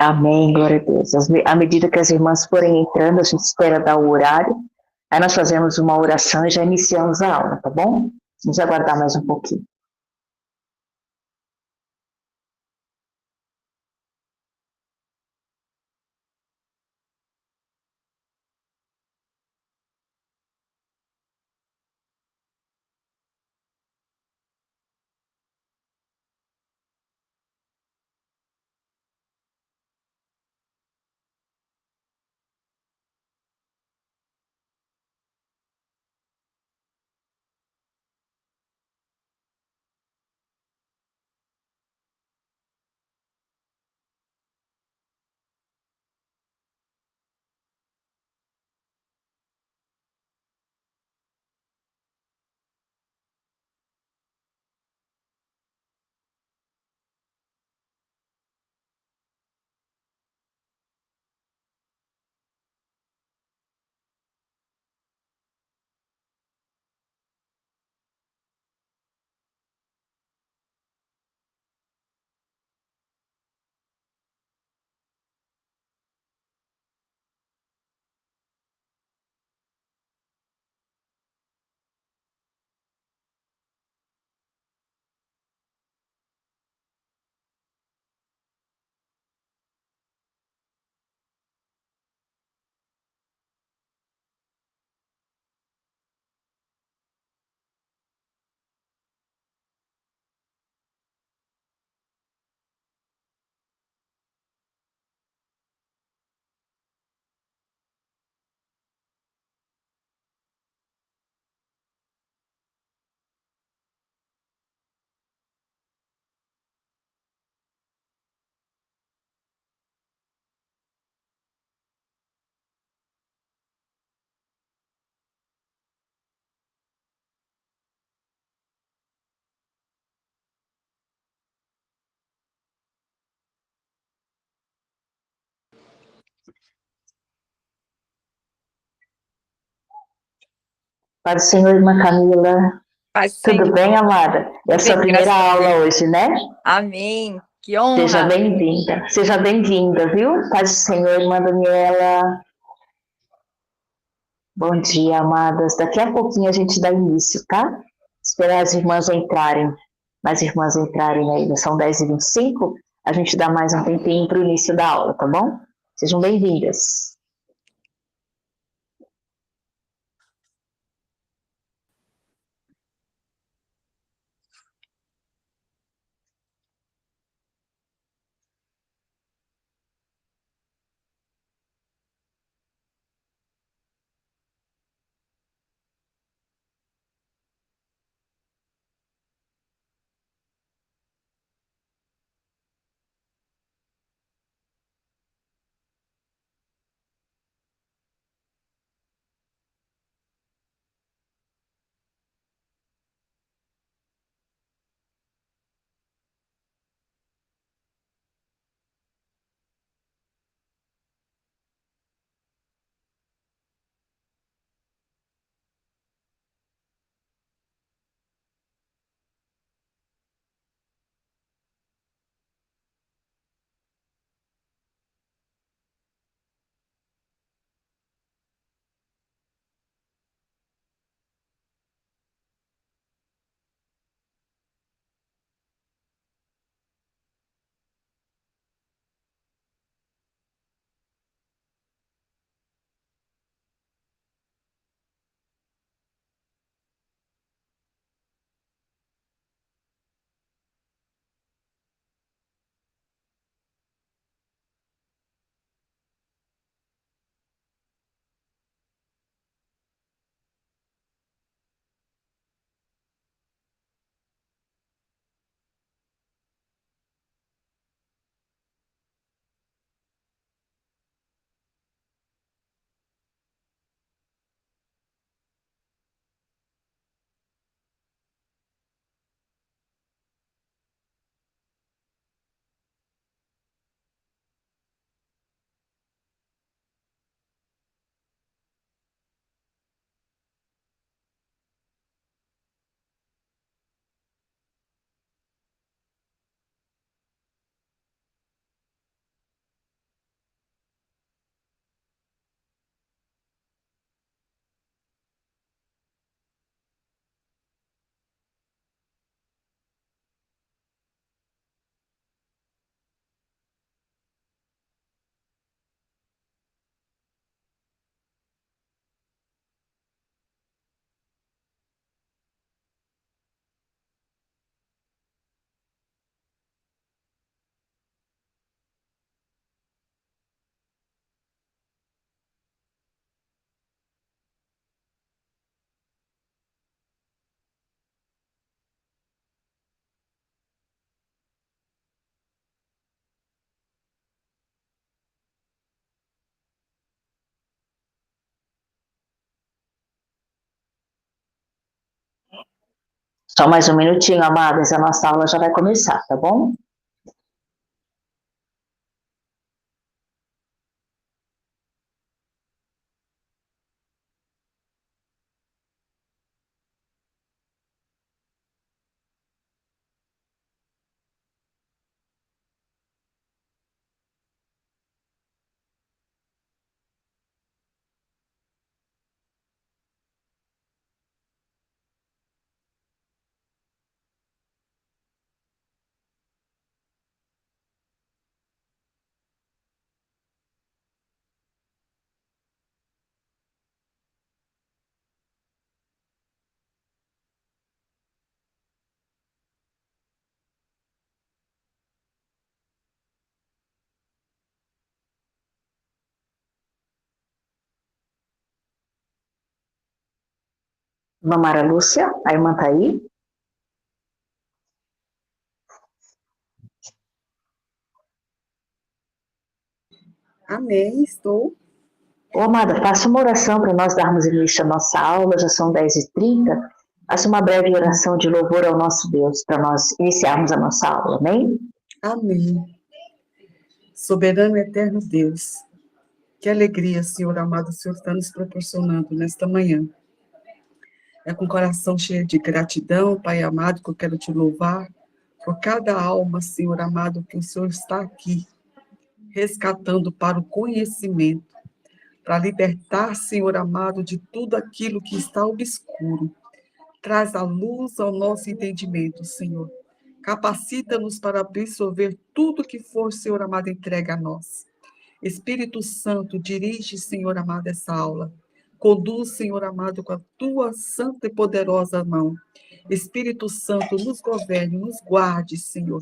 Amém, glória a Deus. À medida que as irmãs forem entrando, a gente espera dar o horário. Aí nós fazemos uma oração e já iniciamos a aula, tá bom? Vamos aguardar mais um pouquinho. Para o Senhor, irmã Camila. Paz do Tudo bem, Senhor. amada? É a Bem, sua primeira graças a aula Deus. hoje, né? Amém. Que Seja honra. bem-vinda. Seja bem-vinda, viu? Paz do Senhor, irmã Daniela. Bom dia, amadas. Daqui a pouquinho a gente dá início, tá? Esperar as irmãs entrarem. As irmãs entrarem aí, são 10h25. A gente dá mais um tempinho para o início da aula, tá bom? Sejam bem-vindas. Só mais um minutinho, amadas, a nossa aula já vai começar, tá bom? Irmã Mara Lúcia, a irmã tá aí? Amém, estou. Ô, amada, faça uma oração para nós darmos início à nossa aula, já são 10h30. Faça uma breve oração de louvor ao nosso Deus, para nós iniciarmos a nossa aula, amém? Amém. Soberano e eterno Deus, que alegria, Senhor amado, o Senhor está nos proporcionando nesta manhã. É com o coração cheio de gratidão, Pai amado, que eu quero te louvar por cada alma, Senhor amado, que o Senhor está aqui, resgatando para o conhecimento, para libertar, Senhor amado, de tudo aquilo que está obscuro. Traz a luz ao nosso entendimento, Senhor. Capacita-nos para absorver tudo que for, Senhor amado, entregue a nós. Espírito Santo, dirige, Senhor amado, essa aula. Conduz, Senhor amado, com a tua santa e poderosa mão. Espírito Santo, nos governe, nos guarde, Senhor.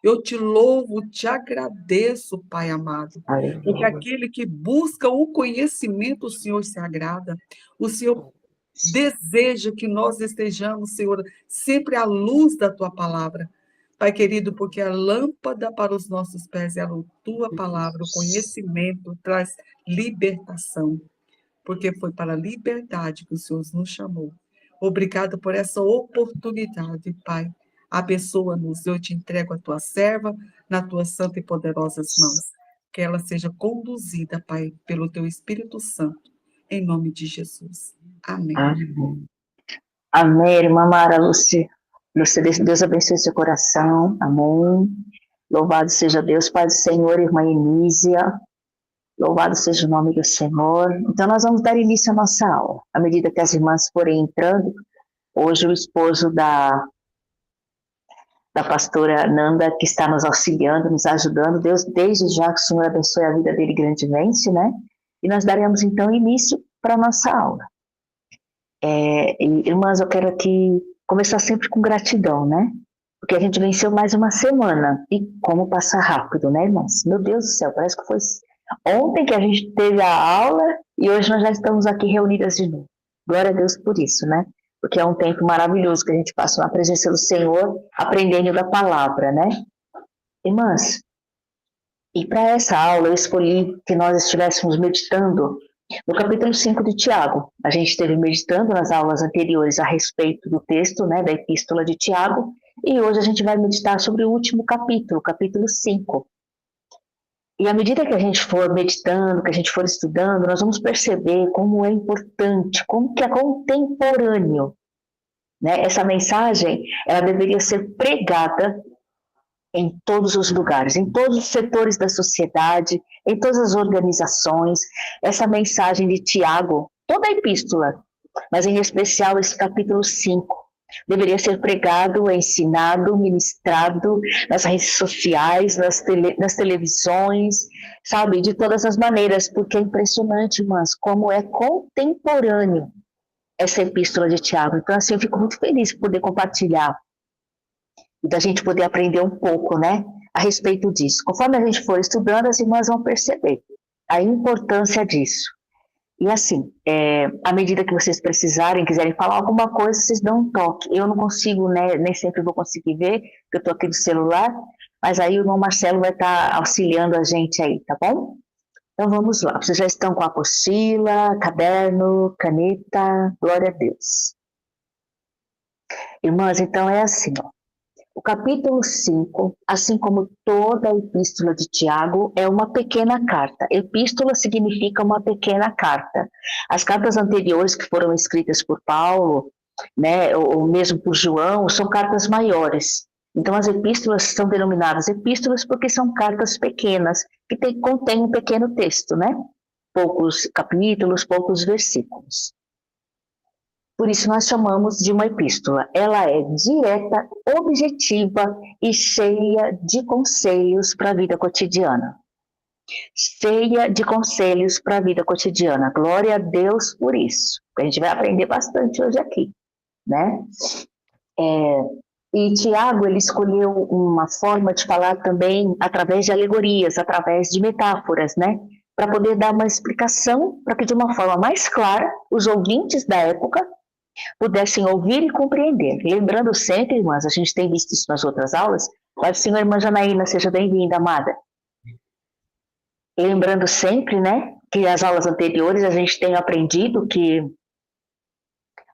Eu te louvo, te agradeço, Pai amado, porque Aleluia. aquele que busca o conhecimento, o Senhor se agrada. O Senhor deseja que nós estejamos, Senhor, sempre à luz da tua palavra. Pai querido, porque a lâmpada para os nossos pés é a tua palavra, o conhecimento traz libertação, porque foi para a liberdade que o Senhor nos chamou. Obrigado por essa oportunidade, Pai. Abençoa-nos, eu te entrego a tua serva nas tuas santas e poderosas mãos. Que ela seja conduzida, Pai, pelo teu Espírito Santo, em nome de Jesus. Amém. Amém. Amém, irmã Mara Lúcia. Lúcia, Deus abençoe seu coração. Amém. Louvado seja Deus, Pai do Senhor, irmã Enísia. Louvado seja o nome do Senhor. Então, nós vamos dar início à nossa aula. À medida que as irmãs forem entrando, hoje o esposo da pastora Nanda, que está nos auxiliando, nos ajudando. Deus, desde já que o Senhor abençoe a vida dele grandemente, né? E nós daremos, então, início para a nossa aula. Irmãs, eu quero aqui começar sempre com gratidão, né? Porque a gente venceu mais uma semana. E como passa rápido, né, irmãs? Meu Deus do céu, parece que foi ontem que a gente teve a aula e hoje nós já estamos aqui reunidas de novo. Glória a Deus por isso, né? Porque é um tempo maravilhoso que a gente passa na presença do Senhor, aprendendo da palavra, né? Irmãs, e para essa aula eu escolhi que nós estivéssemos meditando no capítulo 5 de Tiago. A gente esteve meditando nas aulas anteriores a respeito do texto, né, da epístola de Tiago, e hoje a gente vai meditar sobre o último capítulo, capítulo 5. E à medida que a gente for meditando, que a gente for estudando, nós vamos perceber como é importante, como que é contemporâneo, né? Essa mensagem, ela deveria ser pregada em todos os lugares, em todos os setores da sociedade, em todas as organizações. Essa mensagem de Tiago, toda a epístola, mas em especial esse capítulo 5, deveria ser pregado, ensinado, ministrado nas redes sociais, nas televisões, sabe, de todas as maneiras, porque é impressionante, irmãs, como é contemporâneo essa epístola de Tiago. Então, assim, eu fico muito feliz por poder compartilhar e da gente poder aprender um pouco, né, a respeito disso. Conforme a gente for estudando, as irmãs vão perceber a importância disso. E assim, à medida que vocês precisarem, quiserem falar alguma coisa, vocês dão um toque. Eu não consigo, né, nem sempre vou conseguir ver, porque eu estou aqui no celular, mas aí o irmão Marcelo vai estar auxiliando a gente aí, tá bom? Então vamos lá. Vocês já estão com a apostila, caderno, caneta, glória a Deus. Irmãs, então é assim, ó. O capítulo 5, assim como toda a epístola de Tiago, é uma pequena carta. Epístola significa uma pequena carta. As cartas anteriores que foram escritas por Paulo, né, ou mesmo por João, são cartas maiores. Então as epístolas são denominadas epístolas porque são cartas pequenas, que contêm um pequeno texto, né? Poucos capítulos, poucos versículos. Por isso nós chamamos de uma epístola. Ela é direta, objetiva e cheia de conselhos para a vida cotidiana. Cheia de conselhos para a vida cotidiana. Glória a Deus por isso. A gente vai aprender bastante hoje aqui, né? E Tiago, ele escolheu uma forma de falar também através de alegorias, através de metáforas, né? Para poder dar uma explicação, para que de uma forma mais clara, os ouvintes da época pudessem ouvir e compreender. Lembrando sempre, irmãs, a gente tem visto isso nas outras aulas, mas, Senhor, irmã Janaína, seja bem-vinda, amada. E lembrando sempre, né, que as aulas anteriores a gente tem aprendido que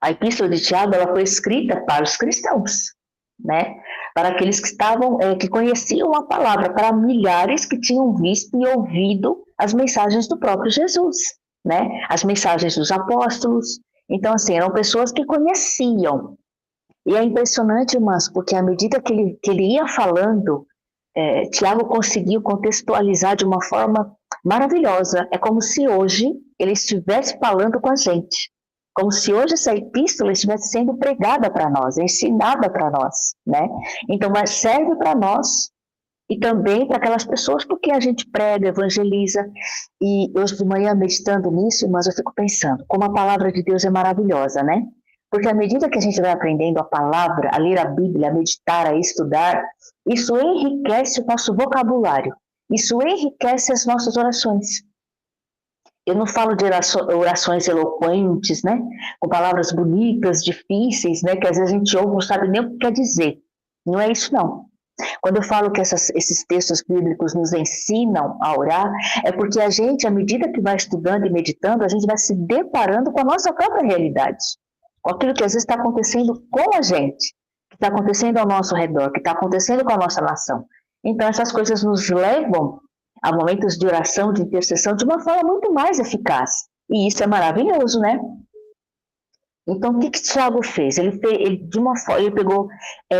a epístola de Tiago, ela foi escrita para os cristãos, né, para aqueles que estavam, que conheciam a palavra, para milhares que tinham visto e ouvido as mensagens do próprio Jesus, né, as mensagens dos apóstolos. Então, assim, eram pessoas que conheciam. E é impressionante, irmãs, porque à medida que ele ia falando, Tiago conseguiu contextualizar de uma forma maravilhosa. É como se hoje ele estivesse falando com a gente. Como se hoje essa epístola estivesse sendo pregada para nós, ensinada para nós, né? Então, mas serve para nós e também para aquelas pessoas, porque a gente prega, evangeliza, e hoje de manhã, meditando nisso, mas eu fico pensando, como a palavra de Deus é maravilhosa, né? Porque à medida que a gente vai aprendendo a palavra, a ler a Bíblia, a meditar, a estudar, isso enriquece o nosso vocabulário, isso enriquece as nossas orações. Eu não falo de orações eloquentes, né? Com palavras bonitas, difíceis, né? Que às vezes a gente ouve e não sabe nem o que quer dizer. Não é isso, não. Quando eu falo que esses textos bíblicos nos ensinam a orar, é porque a gente, à medida que vai estudando e meditando, a gente vai se deparando com a nossa própria realidade, com aquilo que às vezes está acontecendo com a gente, que está acontecendo ao nosso redor, que está acontecendo com a nossa nação. Então, essas coisas nos levam a momentos de oração, de intercessão, de uma forma muito mais eficaz. E isso é maravilhoso, né? Então, o que Tiago fez? Ele pegou,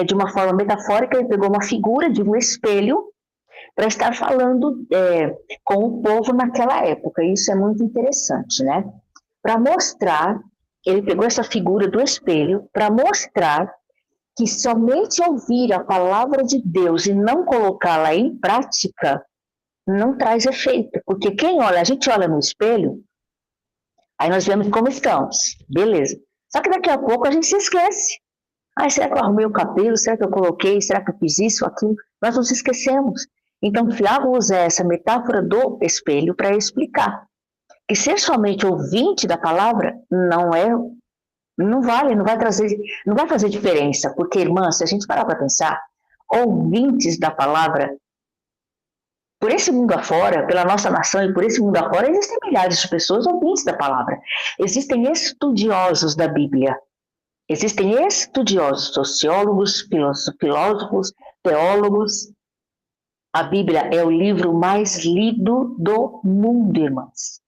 de uma forma metafórica, ele pegou uma figura de um espelho para estar falando com o povo naquela época. Isso é muito interessante, né? Para mostrar, ele pegou essa figura do espelho para mostrar que somente ouvir a palavra de Deus e não colocá-la em prática não traz efeito. Porque a gente olha no espelho, aí nós vemos como estamos, beleza. Só que daqui a pouco a gente se esquece. Será que eu arrumei o cabelo? Será que eu coloquei? Será que eu fiz isso, aquilo? Nós nos esquecemos. Então, Tiago usa essa metáfora do espelho para explicar que ser somente ouvinte da palavra não vai fazer diferença. Porque, irmã, se a gente parar para pensar, ouvintes da palavra, por esse mundo afora, pela nossa nação e por esse mundo afora, existem milhares de pessoas ouvintes da palavra. Existem estudiosos da Bíblia. Existem estudiosos, sociólogos, filósofos, teólogos. A Bíblia é o livro mais lido do mundo, irmãs.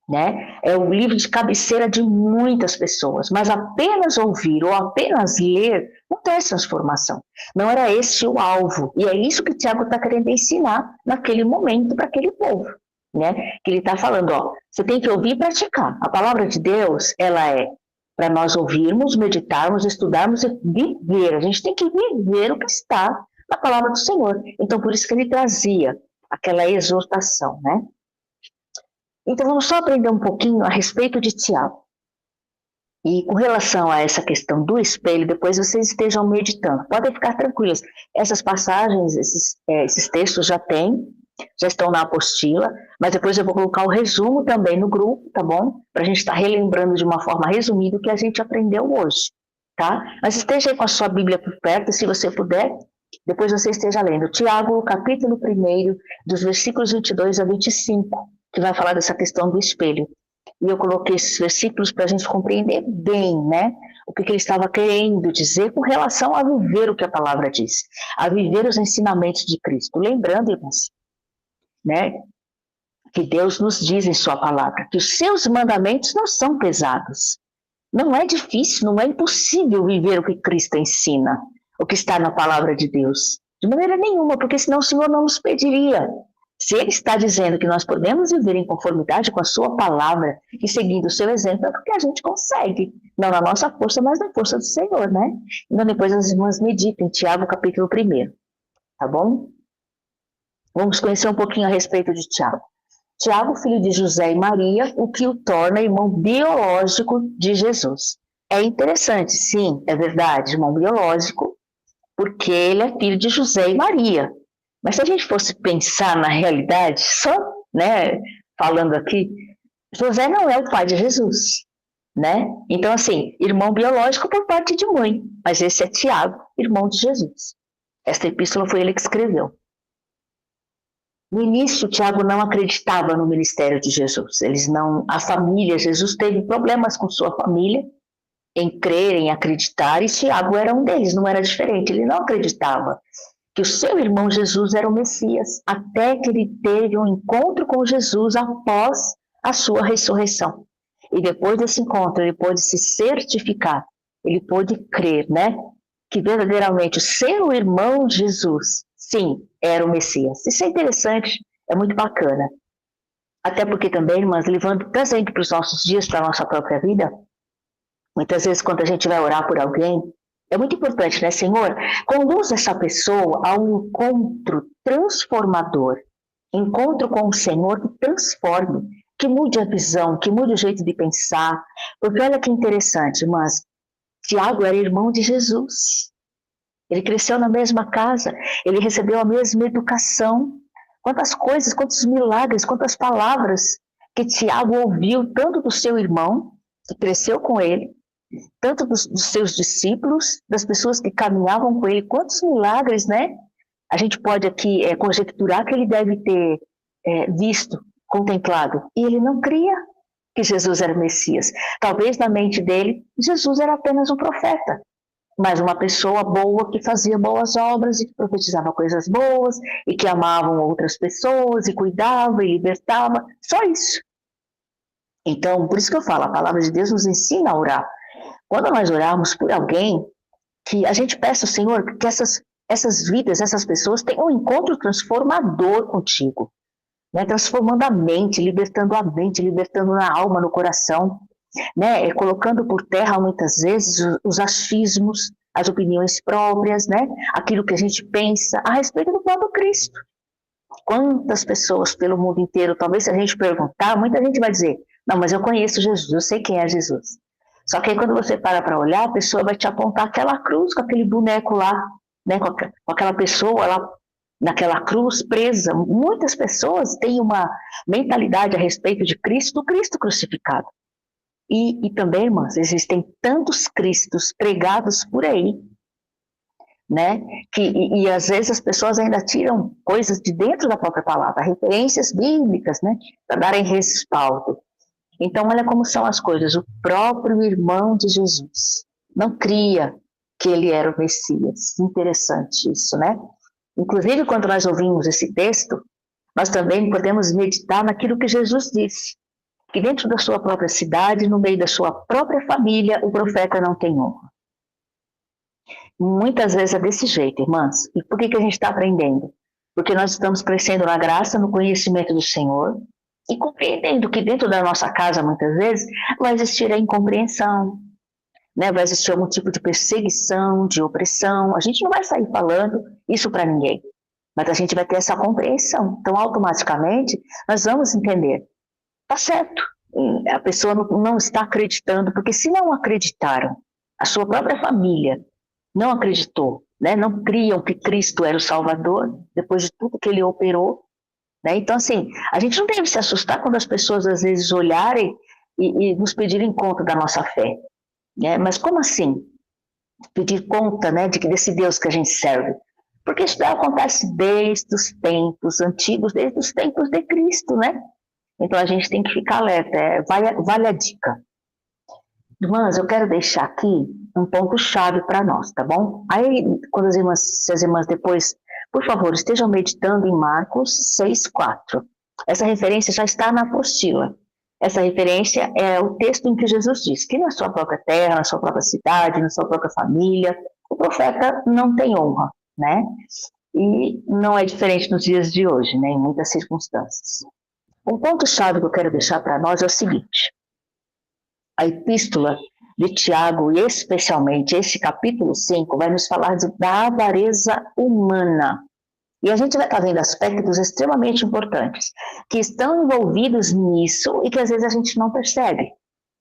Né? É o livro de cabeceira de muitas pessoas, mas apenas ouvir ou apenas ler não traz transformação. Não era esse o alvo. E é isso que Tiago está querendo ensinar naquele momento para aquele povo. Né? Que ele está falando, você tem que ouvir e praticar. A palavra de Deus, ela é para nós ouvirmos, meditarmos, estudarmos e viver. A gente tem que viver o que está na palavra do Senhor. Então, por isso que ele trazia aquela exortação, né? Então, vamos só aprender um pouquinho a respeito de Tiago. E com relação a essa questão do espelho, depois vocês estejam meditando. Podem ficar tranquilos. Essas passagens, esses textos já estão na apostila, mas depois eu vou colocar o resumo também no grupo, tá bom? Para a gente estar relembrando de uma forma resumida o que a gente aprendeu hoje, tá? Mas esteja aí com a sua Bíblia por perto, se você puder, depois você esteja lendo. Tiago, capítulo 1, dos versículos 22 a 25, que vai falar dessa questão do espelho. E eu coloquei esses versículos para a gente compreender bem, né? o que ele estava querendo dizer com relação a viver o que a palavra diz, a viver os ensinamentos de Cristo. Lembrando, irmãos, né, que Deus nos diz em sua palavra, que os seus mandamentos não são pesados. Não é difícil, não é impossível viver o que Cristo ensina, o que está na palavra de Deus. De maneira nenhuma, porque senão o Senhor não nos pediria. Se Ele está dizendo que nós podemos viver em conformidade com a sua palavra e seguindo o seu exemplo, é porque a gente consegue. Não na nossa força, mas na força do Senhor, né? Então depois as irmãs meditem, Tiago capítulo 1, tá bom? Vamos conhecer um pouquinho a respeito de Tiago. Tiago, filho de José e Maria, o que o torna irmão biológico de Jesus. É interessante, sim, é verdade, irmão biológico, porque ele é filho de José e Maria. Mas se a gente fosse pensar na realidade, só, né, falando aqui, José não é o pai de Jesus, né? Então, assim, irmão biológico por parte de mãe, mas esse é Tiago, irmão de Jesus. Esta epístola foi ele que escreveu. No início, Tiago não acreditava no ministério de Jesus. A família, Jesus teve problemas com sua família em crer, em acreditar, e Tiago era um deles, não era diferente. Ele não acreditava que o seu irmão Jesus era o Messias, até que ele teve um encontro com Jesus após a sua ressurreição. E depois desse encontro, ele pôde se certificar, ele pôde crer, né, que verdadeiramente o seu irmão Jesus, sim, era o Messias. Isso é interessante, é muito bacana. Até porque também, irmãs, levando presente para os nossos dias, para a nossa própria vida, muitas vezes quando a gente vai orar por alguém, é muito importante, né, Senhor? Conduz essa pessoa a um encontro transformador, encontro com o Senhor que transforme, que mude a visão, que mude o jeito de pensar. Porque olha que interessante, irmãs, Tiago era irmão de Jesus. Ele cresceu na mesma casa, ele recebeu a mesma educação. Quantas coisas, quantos milagres, quantas palavras que Tiago ouviu, tanto do seu irmão, que cresceu com ele, tanto dos seus discípulos, das pessoas que caminhavam com ele. Quantos milagres, né? A gente pode aqui conjecturar que ele deve ter visto, contemplado. E ele não cria que Jesus era o Messias. Talvez na mente dele, Jesus era apenas um profeta, mas uma pessoa boa que fazia boas obras e que profetizava coisas boas e que amavam outras pessoas e cuidava e libertava. Só isso. Então, por isso que eu falo, a palavra de Deus nos ensina a orar. Quando nós orarmos por alguém, que a gente peça ao Senhor que essas vidas, essas pessoas tenham um encontro transformador contigo, né? Transformando a mente, libertando na alma, no coração, né? Colocando por terra muitas vezes os achismos, as opiniões próprias, né? Aquilo que a gente pensa a respeito do próprio Cristo. Quantas pessoas pelo mundo inteiro, talvez se a gente perguntar, muita gente vai dizer, não, mas eu conheço Jesus, eu sei quem é Jesus. Só que aí quando você para olhar, a pessoa vai te apontar aquela cruz, com aquele boneco lá, né, com aquela pessoa lá naquela cruz presa. Muitas pessoas têm uma mentalidade a respeito de Cristo, do Cristo crucificado. E também, irmãs, existem tantos Cristos pregados por aí, né, e às vezes as pessoas ainda tiram coisas de dentro da própria palavra, referências bíblicas, né, para darem respaldo. Então, olha como são as coisas. O próprio irmão de Jesus não cria que ele era o Messias. Interessante isso, né? Inclusive, quando nós ouvimos esse texto, nós também podemos meditar naquilo que Jesus disse, que dentro da sua própria cidade, no meio da sua própria família, o profeta não tem honra. Muitas vezes é desse jeito, irmãs. E por que a gente está aprendendo? Porque nós estamos crescendo na graça, no conhecimento do Senhor, e compreendendo que dentro da nossa casa, muitas vezes, vai existir a incompreensão, né? Vai existir algum tipo de perseguição, de opressão. A gente não vai sair falando isso para ninguém, mas a gente vai ter essa compreensão. Então, automaticamente, nós vamos entender. Tá certo, a pessoa não está acreditando, porque se não acreditaram, a sua própria família não acreditou, né? Não criam que Cristo era o Salvador, depois de tudo que ele operou, né? Então, assim, a gente não deve se assustar quando as pessoas às vezes olharem e nos pedirem conta da nossa fé, né? Mas como assim? Pedir conta, né, desse Deus que a gente serve? Porque isso acontece desde os tempos antigos, desde os tempos de Cristo, né? Então a gente tem que ficar alerta, vale a dica. Irmãs, eu quero deixar aqui um ponto-chave para nós, tá bom? Aí, quando se as irmãs depois, por favor, estejam meditando em Marcos 6:4. Essa referência já está na apostila. Essa referência é o texto em que Jesus diz que na sua própria terra, na sua própria cidade, na sua própria família, o profeta não tem honra, né? E não é diferente nos dias de hoje, né? Em muitas circunstâncias. Um ponto-chave que eu quero deixar para nós é o seguinte: a epístola de Tiago, e especialmente esse capítulo 5, vai nos falar da avareza humana. E a gente vai estar vendo aspectos extremamente importantes, que estão envolvidos nisso e que às vezes a gente não percebe,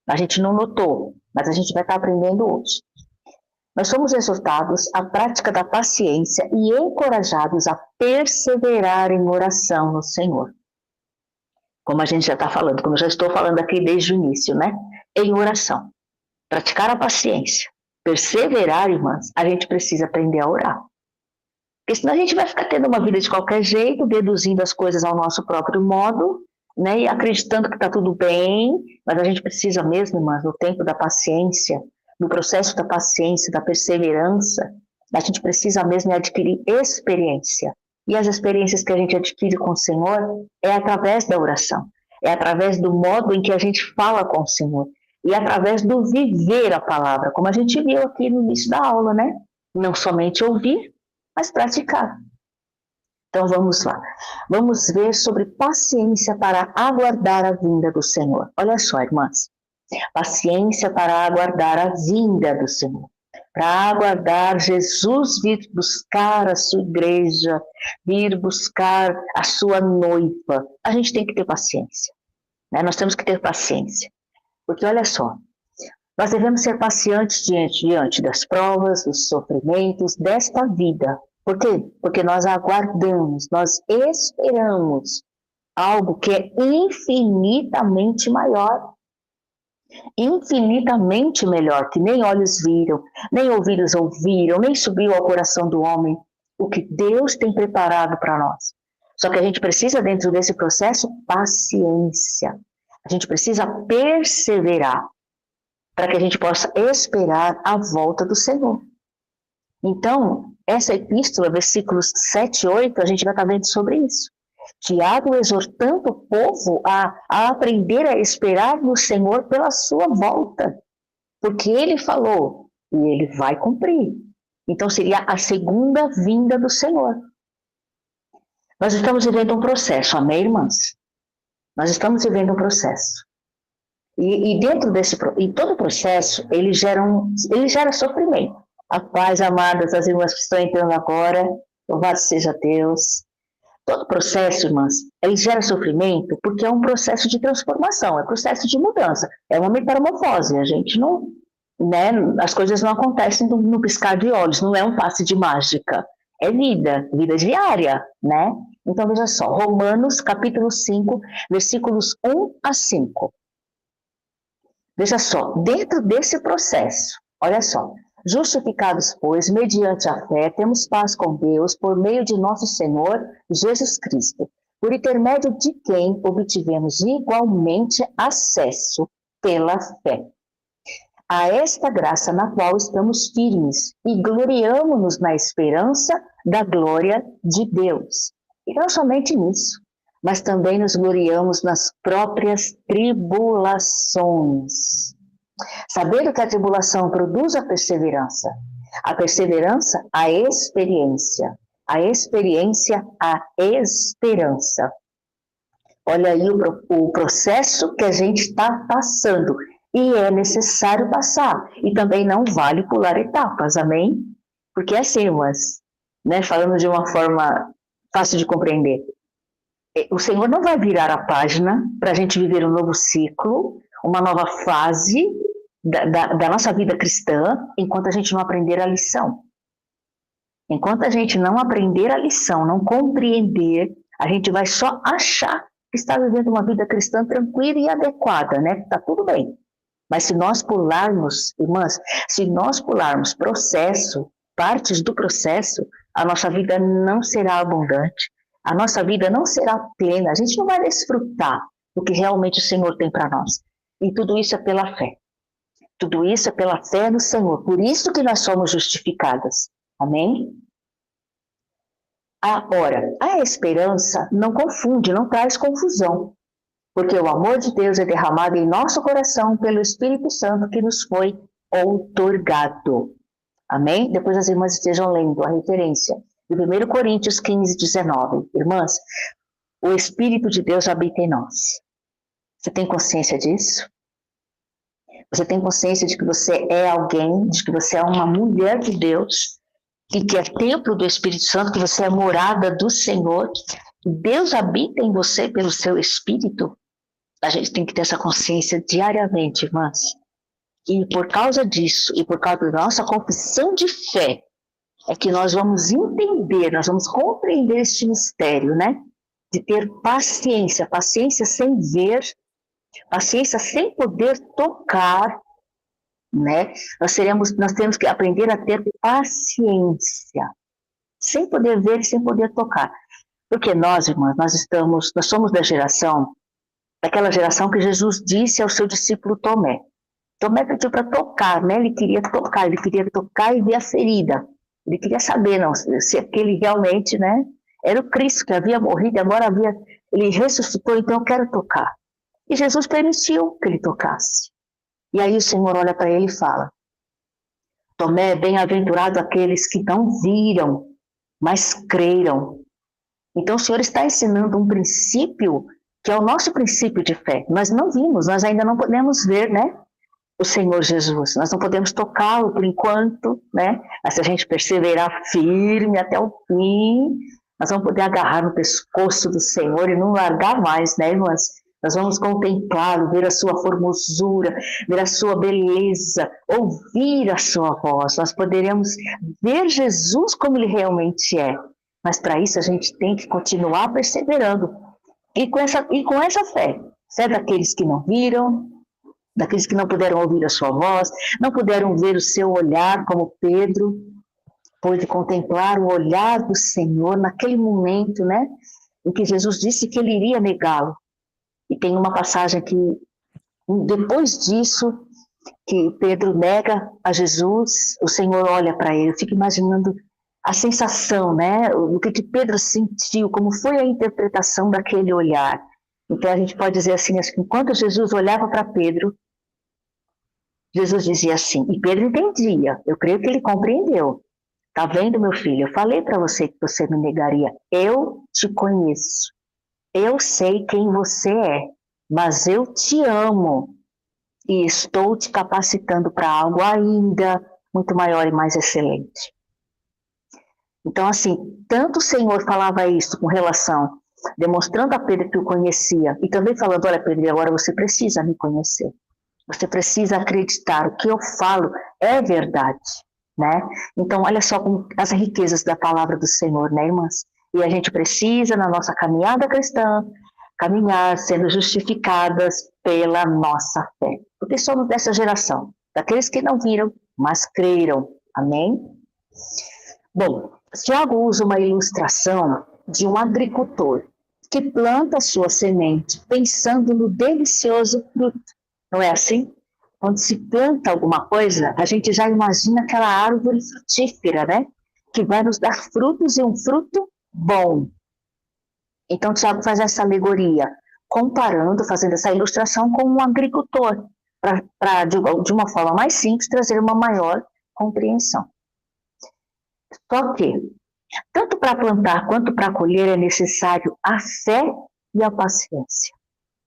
a gente não notou, mas a gente vai estar aprendendo hoje. Nós somos exortados à prática da paciência e encorajados a perseverar em oração no Senhor. Como a gente já está falando, como eu já estou falando aqui desde o início, né? Em oração. Praticar a paciência. Perseverar, irmãs, a gente precisa aprender a orar. Porque senão a gente vai ficar tendo uma vida de qualquer jeito, deduzindo as coisas ao nosso próprio modo, né? E acreditando que está tudo bem, mas a gente precisa mesmo, irmãs, no tempo da paciência, no processo da paciência, da perseverança, a gente precisa mesmo adquirir experiência. E as experiências que a gente adquire com o Senhor é através da oração, é através do modo em que a gente fala com o Senhor, e através do viver a palavra, como a gente viu aqui no início da aula, né? Não somente ouvir, mas praticar. Então vamos lá. Vamos ver sobre paciência para aguardar a vinda do Senhor. Olha só, irmãs. Paciência para aguardar a vinda do Senhor. Para aguardar Jesus vir buscar a sua igreja, vir buscar a sua noiva. A gente tem que ter paciência, né? Nós temos que ter paciência. Porque olha só, nós devemos ser pacientes diante das provas, dos sofrimentos desta vida. Por quê? Porque nós aguardamos, nós esperamos algo que é infinitamente maior. Infinitamente melhor, que nem olhos viram, nem ouvidos ouviram, nem subiu ao coração do homem, o que Deus tem preparado para nós. Só que a gente precisa, dentro desse processo, paciência. A gente precisa perseverar para que a gente possa esperar a volta do Senhor. Então, essa epístola, versículos 7 e 8, a gente vai estar vendo sobre isso. Tiago exortando o povo a aprender a esperar no Senhor pela sua volta, porque ele falou e ele vai cumprir. Então seria a segunda vinda do Senhor. Nós estamos vivendo um processo, amém, irmãs? Nós estamos vivendo um processo. E dentro desse, e todo processo, ele gera sofrimento. A paz, amadas, as irmãs que estão entrando agora, louvado seja Deus. Todo processo, irmãs, ele gera sofrimento porque é um processo de transformação, é um processo de mudança, é uma metamorfose. A gente não, né, as coisas não acontecem no piscar de olhos, não é um passe de mágica, é vida diária, né? Então veja só, Romanos capítulo 5, versículos 1 a 5. Veja só, dentro desse processo, olha só, justificados, pois, mediante a fé, temos paz com Deus por meio de nosso Senhor Jesus Cristo, por intermédio de quem obtivemos igualmente acesso pela fé a esta graça na qual estamos firmes e gloriamo-nos na esperança da glória de Deus. E não somente nisso, mas também nos gloriamos nas próprias tribulações. Sabendo que a tribulação produz a perseverança, a experiência, a experiência, a esperança. Olha aí o processo que a gente está passando, e é necessário passar, e também não vale pular etapas, amém? Porque assim, irmãs, né, falando de uma forma fácil de compreender, o Senhor não vai virar a página para a gente viver um novo ciclo, uma nova fase da nossa vida cristã, enquanto a gente não aprender a lição. Enquanto a gente não aprender a lição, não compreender, a gente vai só achar que está vivendo uma vida cristã tranquila e adequada, né? Está tudo bem. Mas se nós pularmos, irmãs, se nós pularmos processo, partes do processo, a nossa vida não será abundante, a nossa vida não será plena, a gente não vai desfrutar do que realmente o Senhor tem para nós. E tudo isso é pela fé. Tudo isso é pela fé no Senhor. Por isso que nós somos justificadas. Amém? Ora, a esperança não confunde, não traz confusão, porque o amor de Deus é derramado em nosso coração pelo Espírito Santo que nos foi outorgado. Amém? Depois as irmãs estejam lendo a referência de 1 Coríntios 15, 19. Irmãs, o Espírito de Deus habita em nós. Você tem consciência disso? Você tem consciência de que você é alguém, de que você é uma mulher de Deus, e que é templo do Espírito Santo, que você é morada do Senhor, que Deus habita em você pelo seu Espírito? A gente tem que ter essa consciência diariamente, irmãs. E por causa disso, e por causa da nossa confissão de fé, é que nós vamos entender, nós vamos compreender este mistério, né? De ter paciência, paciência sem ver, paciência sem poder tocar, né? Nós temos que aprender a ter paciência, sem poder ver e sem poder tocar. Porque nós, irmãs, nós somos daquela geração que Jesus disse ao seu discípulo Tomé. Tomé pediu para tocar, né? Ele queria tocar e ver a ferida. Ele queria saber, não, se aquele realmente, né, era o Cristo que havia morrido e agora ele ressuscitou, então eu quero tocar. E Jesus permitiu que ele tocasse. E aí o Senhor olha para ele e fala: Tomé, bem-aventurado aqueles que não viram, mas creram. Então o Senhor está ensinando um princípio que é o nosso princípio de fé. Nós não vimos, nós ainda não podemos ver, né, o Senhor Jesus. Nós não podemos tocá-lo por enquanto, né? Mas se a gente perseverar firme até o fim, nós vamos poder agarrar no pescoço do Senhor e não largar mais, né, irmãs? Nós vamos contemplá-lo, ver a sua formosura, ver a sua beleza, ouvir a sua voz. Nós poderemos ver Jesus como ele realmente é. Mas para isso a gente tem que continuar perseverando. E com essa fé daqueles que não viram, daqueles que não puderam ouvir a sua voz, não puderam ver o seu olhar, como Pedro pôde contemplar o olhar do Senhor naquele momento, né, em que Jesus disse que ele iria negá-lo. E tem uma passagem que, depois disso, que Pedro nega a Jesus, o Senhor olha para ele. Eu fico imaginando a sensação, né, o que Pedro sentiu, como foi a interpretação daquele olhar. Então a gente pode dizer assim, acho que enquanto Jesus olhava para Pedro, Jesus dizia assim, e Pedro entendia, eu creio que ele compreendeu. Tá vendo, meu filho? Eu falei para você que você me negaria. Eu te conheço. Eu sei quem você é, mas eu te amo e estou te capacitando para algo ainda muito maior e mais excelente. Então, assim, tanto o Senhor falava isso com relação, demonstrando a Pedro que o conhecia, e também falando, olha, Pedro, agora você precisa me conhecer. Você precisa acreditar, o que eu falo é verdade, né? Então, olha só as riquezas da palavra do Senhor, né, irmãs? E a gente precisa, na nossa caminhada cristã, caminhar sendo justificadas pela nossa fé. Porque somos dessa geração, daqueles que não viram, mas creram. Amém? Bom, Tiago usa uma ilustração de um agricultor que planta a sua semente pensando no delicioso fruto. Não é assim? Quando se planta alguma coisa, a gente já imagina aquela árvore frutífera, né? Que vai nos dar frutos e um fruto bom. Então, Tiago faz essa alegoria, comparando, fazendo essa ilustração com um agricultor, para, de uma forma mais simples, trazer uma maior compreensão. Só que, tanto para plantar quanto para colher, é necessário a fé e a paciência.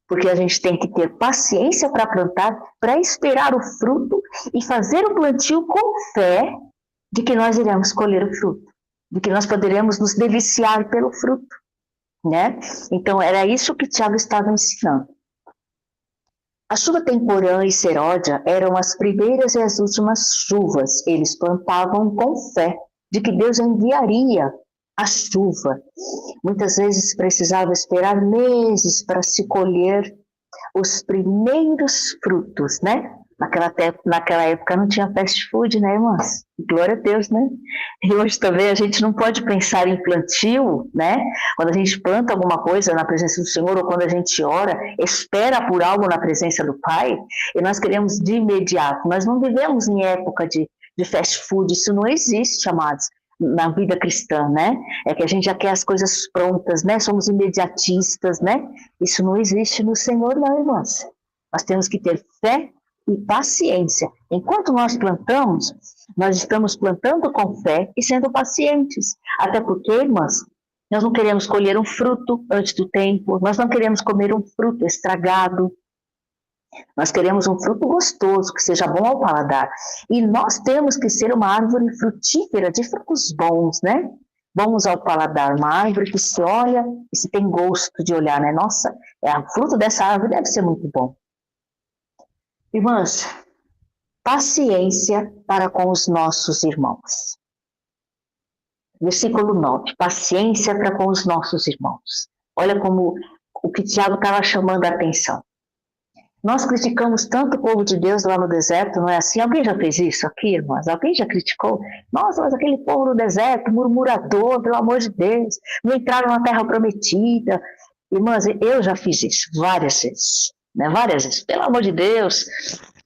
Porque a gente tem que ter paciência para plantar, para esperar o fruto e fazer o plantio com fé de que nós iremos colher o fruto, de que nós poderemos nos deliciar pelo fruto, né? Então, era isso que Tiago estava ensinando. A chuva temporã e seródia eram as primeiras e as últimas chuvas. Eles plantavam com fé de que Deus enviaria a chuva. Muitas vezes precisava esperar meses para se colher os primeiros frutos, né? Naquela época não tinha fast food, né, irmãs? Glória a Deus, né? E hoje também a gente não pode pensar em plantio, né? Quando a gente planta alguma coisa na presença do Senhor, ou quando a gente ora, espera por algo na presença do Pai, e nós queremos de imediato. Nós não vivemos em época de fast food, isso não existe, amados, na vida cristã, né? É que a gente já quer as coisas prontas, né? Somos imediatistas, né? Isso não existe no Senhor, não, irmãs. Nós temos que ter fé e paciência. Enquanto nós plantamos, nós estamos plantando com fé e sendo pacientes. Até porque, irmãs, nós não queremos colher um fruto antes do tempo, nós não queremos comer um fruto estragado, nós queremos um fruto gostoso, que seja bom ao paladar. E nós temos que ser uma árvore frutífera de frutos bons, né? Bons ao paladar, uma árvore que se olha e se tem gosto de olhar, né? Nossa, o fruto dessa árvore deve ser muito bom. Irmãs, paciência para com os nossos irmãos. Versículo 9, paciência para com os nossos irmãos. Olha como o que Tiago estava chamando a atenção. Nós criticamos tanto o povo de Deus lá no deserto, não é assim? Alguém já fez isso aqui, irmãs? Alguém já criticou? Nossa, mas aquele povo no deserto, murmurador, pelo amor de Deus, não entraram na terra prometida. Irmãs, eu já fiz isso várias vezes, né? Várias vezes. Pelo amor de Deus,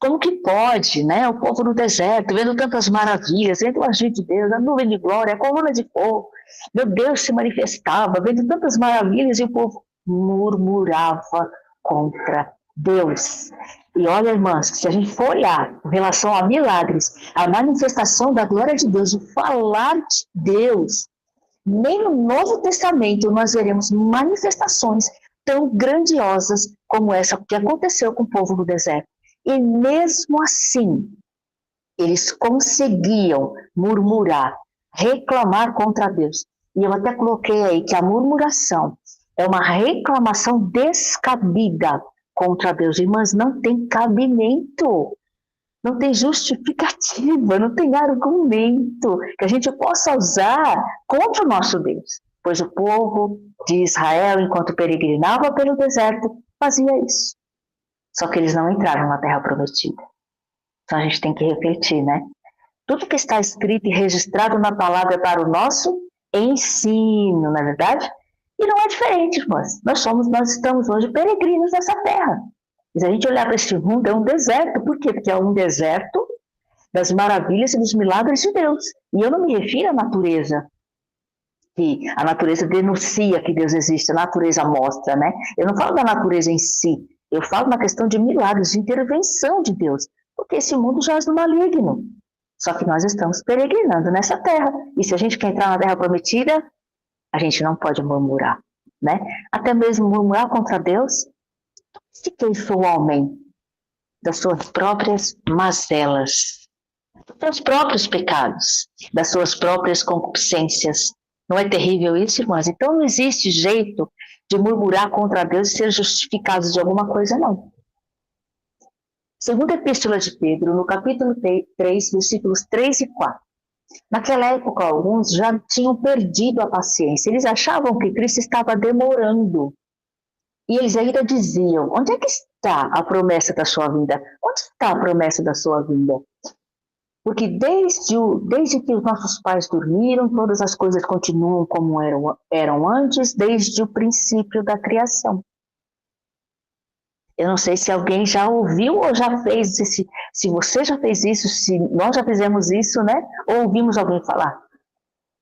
como que pode, né? O povo no deserto, vendo tantas maravilhas, vendo o agir de Deus, a nuvem de glória, a coluna de fogo, meu Deus se manifestava, vendo tantas maravilhas e o povo murmurava contra Deus. E olha, irmãs, se a gente for olhar com relação a milagres, a manifestação da glória de Deus, o falar de Deus, nem no Novo Testamento nós veremos manifestações tão grandiosas como essa que aconteceu com o povo no deserto. E mesmo assim, eles conseguiam murmurar, reclamar contra Deus. E eu até coloquei aí que a murmuração é uma reclamação descabida contra Deus. Irmãs, não tem cabimento, não tem justificativa, não tem argumento que a gente possa usar contra o nosso Deus. Pois o povo de Israel, enquanto peregrinava pelo deserto, fazia isso. Só que eles não entraram na terra prometida. Então a gente tem que refletir, né? Tudo que está escrito e registrado na palavra é para o nosso ensino, não é verdade? E não é diferente, irmãs. Nós estamos hoje peregrinos nessa terra. E se a gente olhar para este mundo, é um deserto. Por quê? Porque é um deserto das maravilhas e dos milagres de Deus. E eu não me refiro à natureza, que a natureza denuncia que Deus existe, a natureza mostra, né? Eu não falo da natureza em si, eu falo na questão de milagres, de intervenção de Deus. Porque esse mundo jaz no maligno. Só que nós estamos peregrinando nessa terra. E se a gente quer entrar na terra prometida, a gente não pode murmurar, né? Até mesmo murmurar contra Deus. Se queixou o homem das suas próprias mazelas, dos seus próprios pecados, das suas próprias concupiscências. Não é terrível isso, irmãs? Então não existe jeito de murmurar contra Deus e ser justificados de alguma coisa, não. Segunda Epístola de Pedro, no capítulo 3, versículos 3 e 4. Naquela época, alguns já tinham perdido a paciência. Eles achavam que Cristo estava demorando. E eles ainda diziam, onde é que está a promessa da sua vinda? Onde está a promessa da sua vinda? Porque desde que os nossos pais dormiram, todas as coisas continuam como eram antes, desde o princípio da criação. Eu não sei se alguém já ouviu ou já fez, se você já fez isso, se nós já fizemos isso, né? Ou ouvimos alguém falar.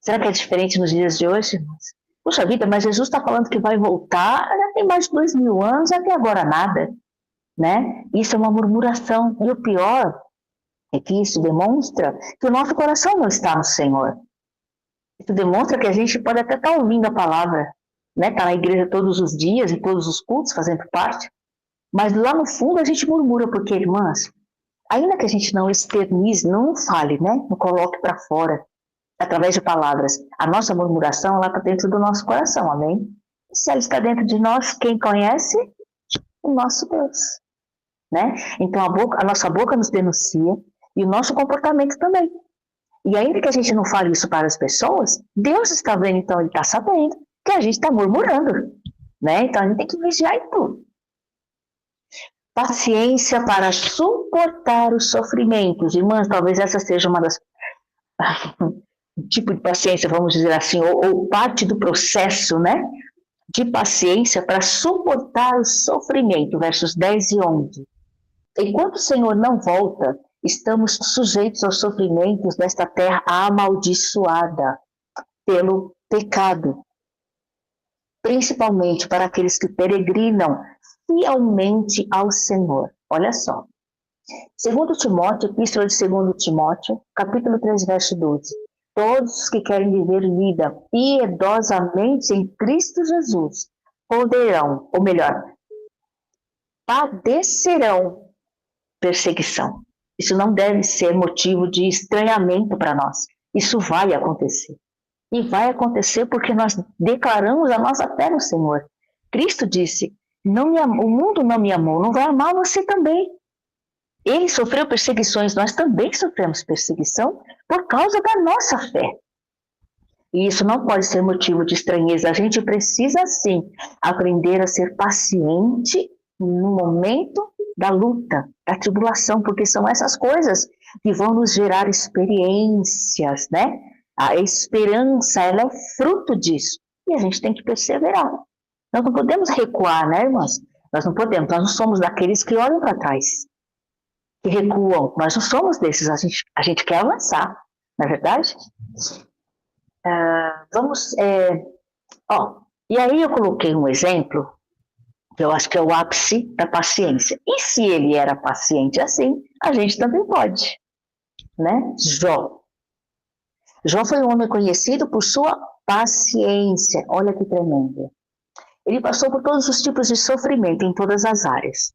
Será que é diferente nos dias de hoje, irmãos? Puxa vida, mas Jesus está falando que vai voltar, já tem mais de 2000 anos, até agora nada, né? Isso é uma murmuração. E o pior é que isso demonstra que o nosso coração não está no Senhor. Isso demonstra que a gente pode até estar ouvindo a palavra, né? Está na igreja todos os dias, em todos os cultos, fazendo parte. Mas lá no fundo a gente murmura, porque, irmãs, ainda que a gente não externize, não fale, né? Não coloque para fora, através de palavras. A nossa murmuração, ela está dentro do nosso coração, amém? E se ela está dentro de nós, quem conhece? O nosso Deus, né? Então a nossa boca nos denuncia e o nosso comportamento também. E ainda que a gente não fale isso para as pessoas, Deus está vendo, então Ele está sabendo que a gente está murmurando, né? Então a gente tem que vigiar em tudo. paciência para suportar os sofrimentos. Irmãs, talvez essa seja uma das um tipo de paciência, vamos dizer assim, ou parte do processo, né, de paciência para suportar o sofrimento, versos 10 e 11. Enquanto o Senhor não volta, estamos sujeitos aos sofrimentos desta terra amaldiçoada pelo pecado, principalmente para aqueles que peregrinam fielmente ao Senhor. Olha só. 2 Timóteo, Epístola de 2 Timóteo, capítulo 3, verso 12. Todos os que querem viver vida piedosamente em Cristo Jesus poderão, ou melhor, padecerão perseguição. Isso não deve ser motivo de estranhamento para nós. Isso vai acontecer. E vai acontecer porque nós declaramos a nossa fé no Senhor. Cristo disse, o mundo não me amou, não vai amar você também. Ele sofreu perseguições, nós também sofremos perseguição por causa da nossa fé. E isso não pode ser motivo de estranheza. A gente precisa, sim, aprender a ser paciente no momento da luta, da tribulação, porque são essas coisas que vão nos gerar experiências, né? A esperança, ela é fruto disso. E a gente tem que perseverar. Nós não podemos recuar, né, irmãs? Nós não podemos, nós não somos daqueles que olham para trás, que recuam. Nós não somos desses, a gente quer avançar, não é verdade? E aí eu coloquei um exemplo, que eu acho que é o ápice da paciência. E se ele era paciente assim, a gente também pode, né? Jó foi um homem conhecido por sua paciência. Olha que tremendo. Ele passou por todos os tipos de sofrimento em todas as áreas.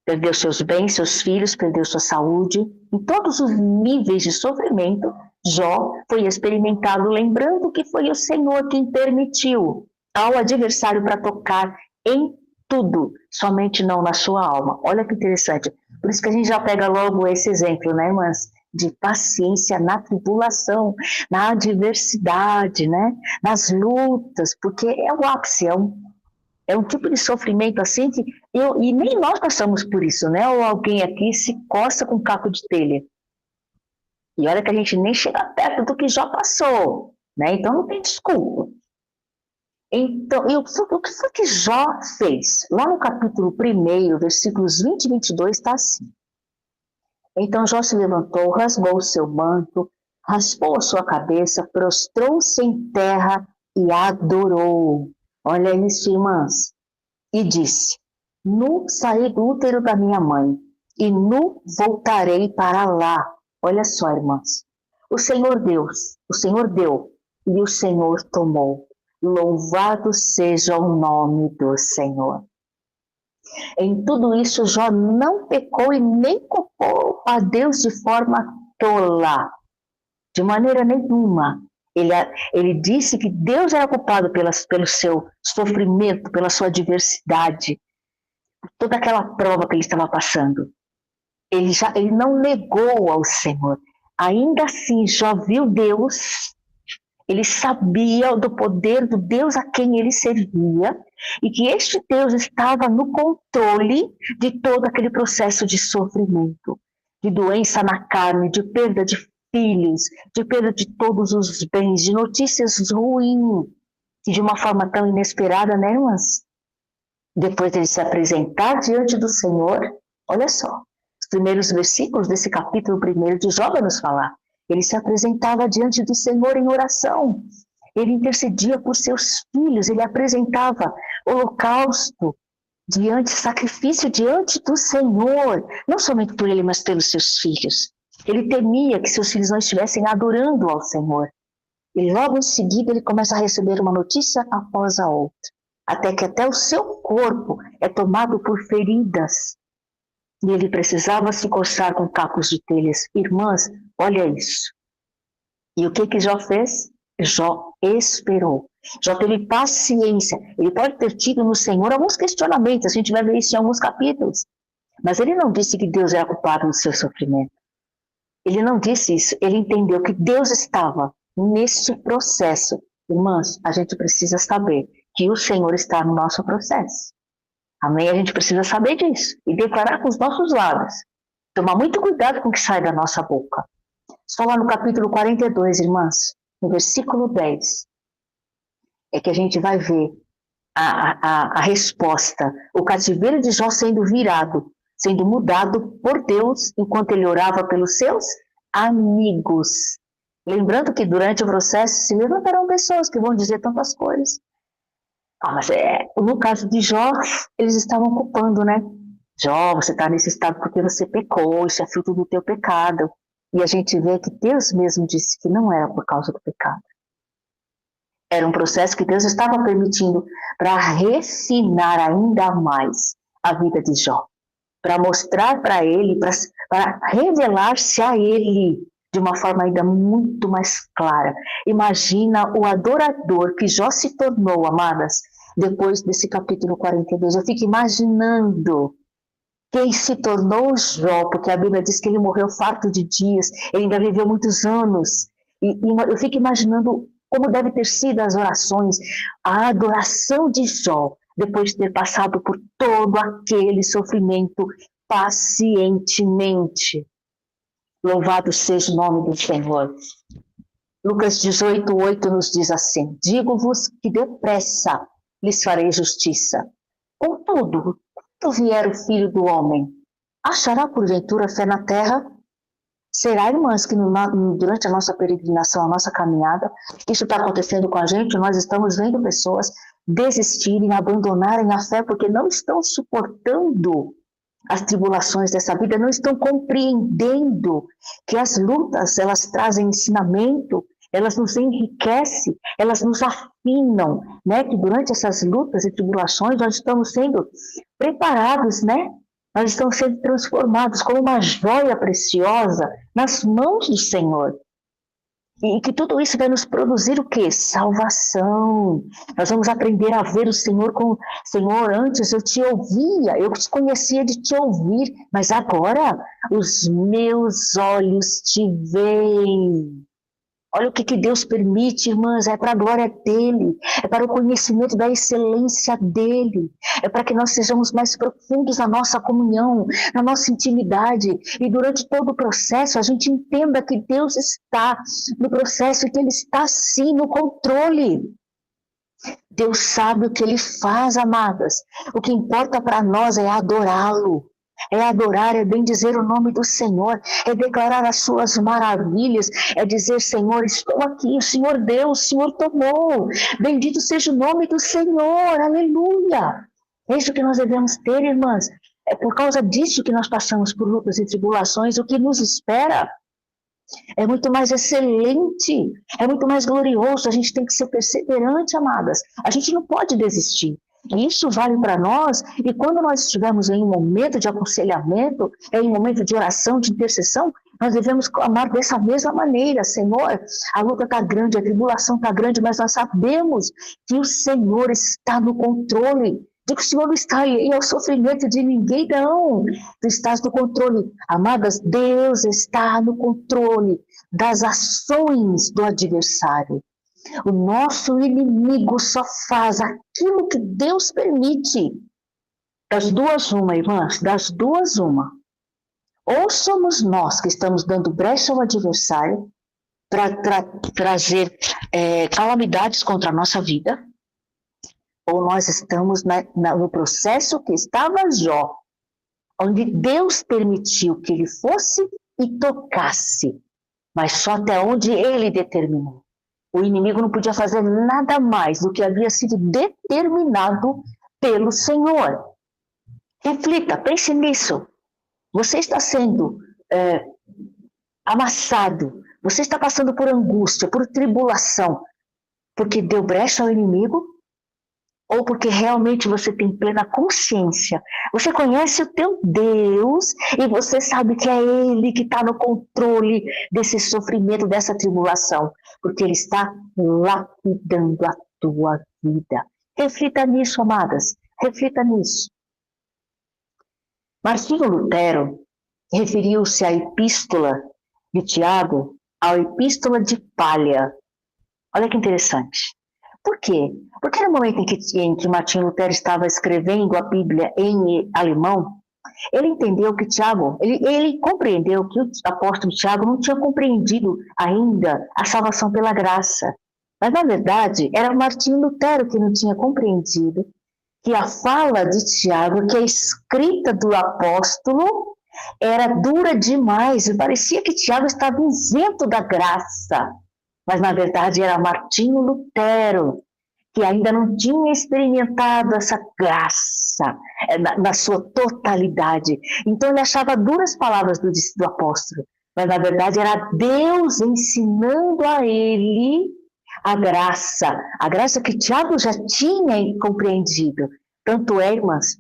Perdeu seus bens, seus filhos, perdeu sua saúde. Em todos os níveis de sofrimento, Jó foi experimentado, lembrando que foi o Senhor quem permitiu ao adversário para tocar em tudo, somente não na sua alma. Olha que interessante. Por isso que a gente já pega logo esse exemplo, né, irmãs? De paciência na tribulação, na adversidade, né? Nas lutas, porque é o ápice, é um tipo de sofrimento assim que e nem nós passamos por isso, né? Ou alguém aqui se coça com um caco de telha. E olha que a gente nem chega perto do que já passou, né? Então não tem desculpa. Então, o que foi que Jó fez? Lá no capítulo 1, versículos 20 e 22, está assim. Então Jó se levantou, rasgou o seu manto, raspou a sua cabeça, prostrou-se em terra e adorou. Olha isso, irmãs. E disse, nu saí do útero da minha mãe, e nu voltarei para lá. Olha só, irmãs. O Senhor deu, e o Senhor tomou. Louvado seja o nome do Senhor. Em tudo isso, Jó não pecou e nem culpou a Deus de forma tola, de maneira nenhuma. Ele disse que Deus era culpado pelo seu sofrimento, pela sua adversidade, toda aquela prova que ele estava passando. Ele não negou ao Senhor. Ainda assim, Jó viu Deus. Ele sabia do poder do Deus a quem ele servia e que este Deus estava no controle de todo aquele processo de sofrimento, de doença na carne, de perda de filhos, de perda de todos os bens, de notícias ruins, e de uma forma tão inesperada, né, irmãs? Depois dele se apresentar diante do Senhor, olha só, os primeiros versículos desse capítulo 1 de Jó vai nos falar. Ele se apresentava diante do Senhor em oração. Ele intercedia por seus filhos. Ele apresentava holocausto, sacrifício diante do Senhor. Não somente por ele, mas pelos seus filhos. Ele temia que seus filhos não estivessem adorando ao Senhor. E logo em seguida ele começa a receber uma notícia após a outra. Até que até o seu corpo é tomado por feridas. E ele precisava se coçar com cacos de telhas. Irmãs, olha isso. E o que Jó fez? Jó esperou. Jó teve paciência. Ele pode ter tido no Senhor alguns questionamentos. A gente vai ver isso em alguns capítulos. Mas ele não disse que Deus era culpado do seu sofrimento. Ele não disse isso. Ele entendeu que Deus estava nesse processo. Irmãs, a gente precisa saber que o Senhor está no nosso processo. Amém? A gente precisa saber disso e declarar com os nossos lábios. Tomar muito cuidado com o que sai da nossa boca. Só lá no capítulo 42, irmãs, no versículo 10, é que a gente vai ver a resposta, o cativeiro de Jó sendo virado, sendo mudado por Deus enquanto ele orava pelos seus amigos. Lembrando que durante o processo se levantarão pessoas que vão dizer tantas coisas. Mas no caso de Jó, eles estavam culpando, né? Jó, você está nesse estado porque você pecou, isso é fruto do teu pecado. E a gente vê que Deus mesmo disse que não era por causa do pecado. Era um processo que Deus estava permitindo para refinar ainda mais a vida de Jó. Para mostrar para ele, para revelar-se a ele de uma forma ainda muito mais clara. Imagina o adorador que Jó se tornou, amadas, depois desse capítulo 42. Eu fico imaginando quem se tornou Jó, porque a Bíblia diz que ele morreu farto de dias, ele ainda viveu muitos anos. E eu fico imaginando como deve ter sido as orações, a adoração de Jó, depois de ter passado por todo aquele sofrimento pacientemente. Louvado seja o nome do Senhor. Lucas 18:8 nos diz assim: digo-vos que depressa lhes farei justiça. Contudo, quando vier o Filho do Homem, achará porventura fé na terra? Será, irmãs, que durante a nossa peregrinação, a nossa caminhada, isso está acontecendo com a gente, nós estamos vendo pessoas desistirem, abandonarem a fé porque não estão suportando as tribulações dessa vida, não estão compreendendo que as lutas, elas trazem ensinamento, elas nos enriquecem, elas nos afinam, né? Que durante essas lutas e tribulações nós estamos sendo preparados, né? Nós estamos sendo transformados como uma joia preciosa nas mãos do Senhor. E que tudo isso vai nos produzir o quê? Salvação. Nós vamos aprender a ver o Senhor como: Senhor, antes eu te ouvia, eu te conhecia de te ouvir, mas agora os meus olhos te veem. Olha o que Deus permite, irmãs, é para a glória dEle, é para o conhecimento da excelência dEle, é para que nós sejamos mais profundos na nossa comunhão, na nossa intimidade, e durante todo o processo a gente entenda que Deus está no processo e que Ele está sim no controle. Deus sabe o que Ele faz, amadas. O que importa para nós é adorá-lo. É adorar, é bendizer o nome do Senhor, é declarar as suas maravilhas, é dizer: Senhor, estou aqui, o Senhor deu, o Senhor tomou, bendito seja o nome do Senhor, aleluia. É isso que nós devemos ter, irmãs. É por causa disso que nós passamos por lutas e tribulações. O que nos espera é muito mais excelente, é muito mais glorioso. A gente tem que ser perseverante, amadas. A gente não pode desistir. E isso vale para nós, e quando nós estivermos em um momento de aconselhamento, em um momento de oração, de intercessão, nós devemos clamar dessa mesma maneira: Senhor, a luta está grande, a tribulação está grande, mas nós sabemos que o Senhor está no controle, de que o Senhor não está aí ao sofrimento de ninguém, não. Tu estás no controle. Amadas, Deus está no controle das ações do adversário. O nosso inimigo só faz aquilo que Deus permite. Das duas uma, irmãs, das duas uma. Ou somos nós que estamos dando brecha ao adversário para trazer calamidades contra a nossa vida, ou nós estamos no processo que estava Jó, onde Deus permitiu que ele fosse e tocasse, mas só até onde ele determinou. O inimigo não podia fazer nada mais do que havia sido determinado pelo Senhor. Reflita, pense nisso. Você está sendo amassado, você está passando por angústia, por tribulação, porque deu brecha ao inimigo? Ou porque realmente você tem plena consciência? Você conhece o teu Deus e você sabe que é Ele que está no controle desse sofrimento, dessa tribulação, porque Ele está lapidando a tua vida. Reflita nisso, amadas. Reflita nisso. Martinho Lutero referiu-se à epístola de Tiago, à epístola de palha. Olha que interessante. Por quê? Porque no momento em que Martinho Lutero estava escrevendo a Bíblia em alemão, ele entendeu que Tiago, ele compreendeu que o apóstolo Tiago não tinha compreendido ainda a salvação pela graça. Mas, na verdade, era Martinho Lutero que não tinha compreendido que a fala de Tiago, que a escrita do apóstolo, era dura demais e parecia que Tiago estava isento da graça. Mas, na verdade, era Martinho Lutero, que ainda não tinha experimentado essa graça na sua totalidade. Então, ele achava duras palavras do apóstolo, mas, na verdade, era Deus ensinando a ele a graça que Tiago já tinha compreendido. Tanto é, irmãs,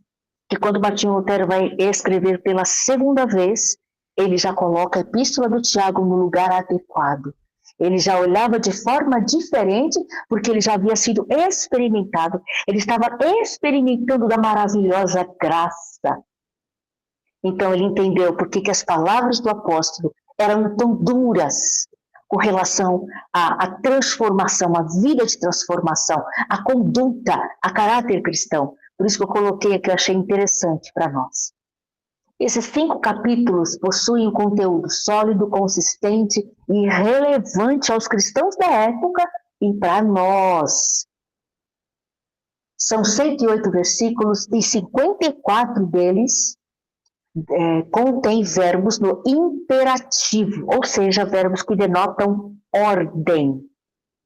que quando Martinho Lutero vai escrever pela segunda vez, ele já coloca a epístola do Tiago no lugar adequado. Ele já olhava de forma diferente, porque ele já havia sido experimentado. Ele estava experimentando da maravilhosa graça. Então ele entendeu por que as palavras do apóstolo eram tão duras com relação à transformação, à vida de transformação, à conduta, a caráter cristão. Por isso que eu coloquei aqui, eu achei interessante para nós. Esses 5 capítulos possuem um conteúdo sólido, consistente e relevante aos cristãos da época e para nós. São 108 versículos e 54 deles contêm verbos no imperativo, ou seja, verbos que denotam ordem.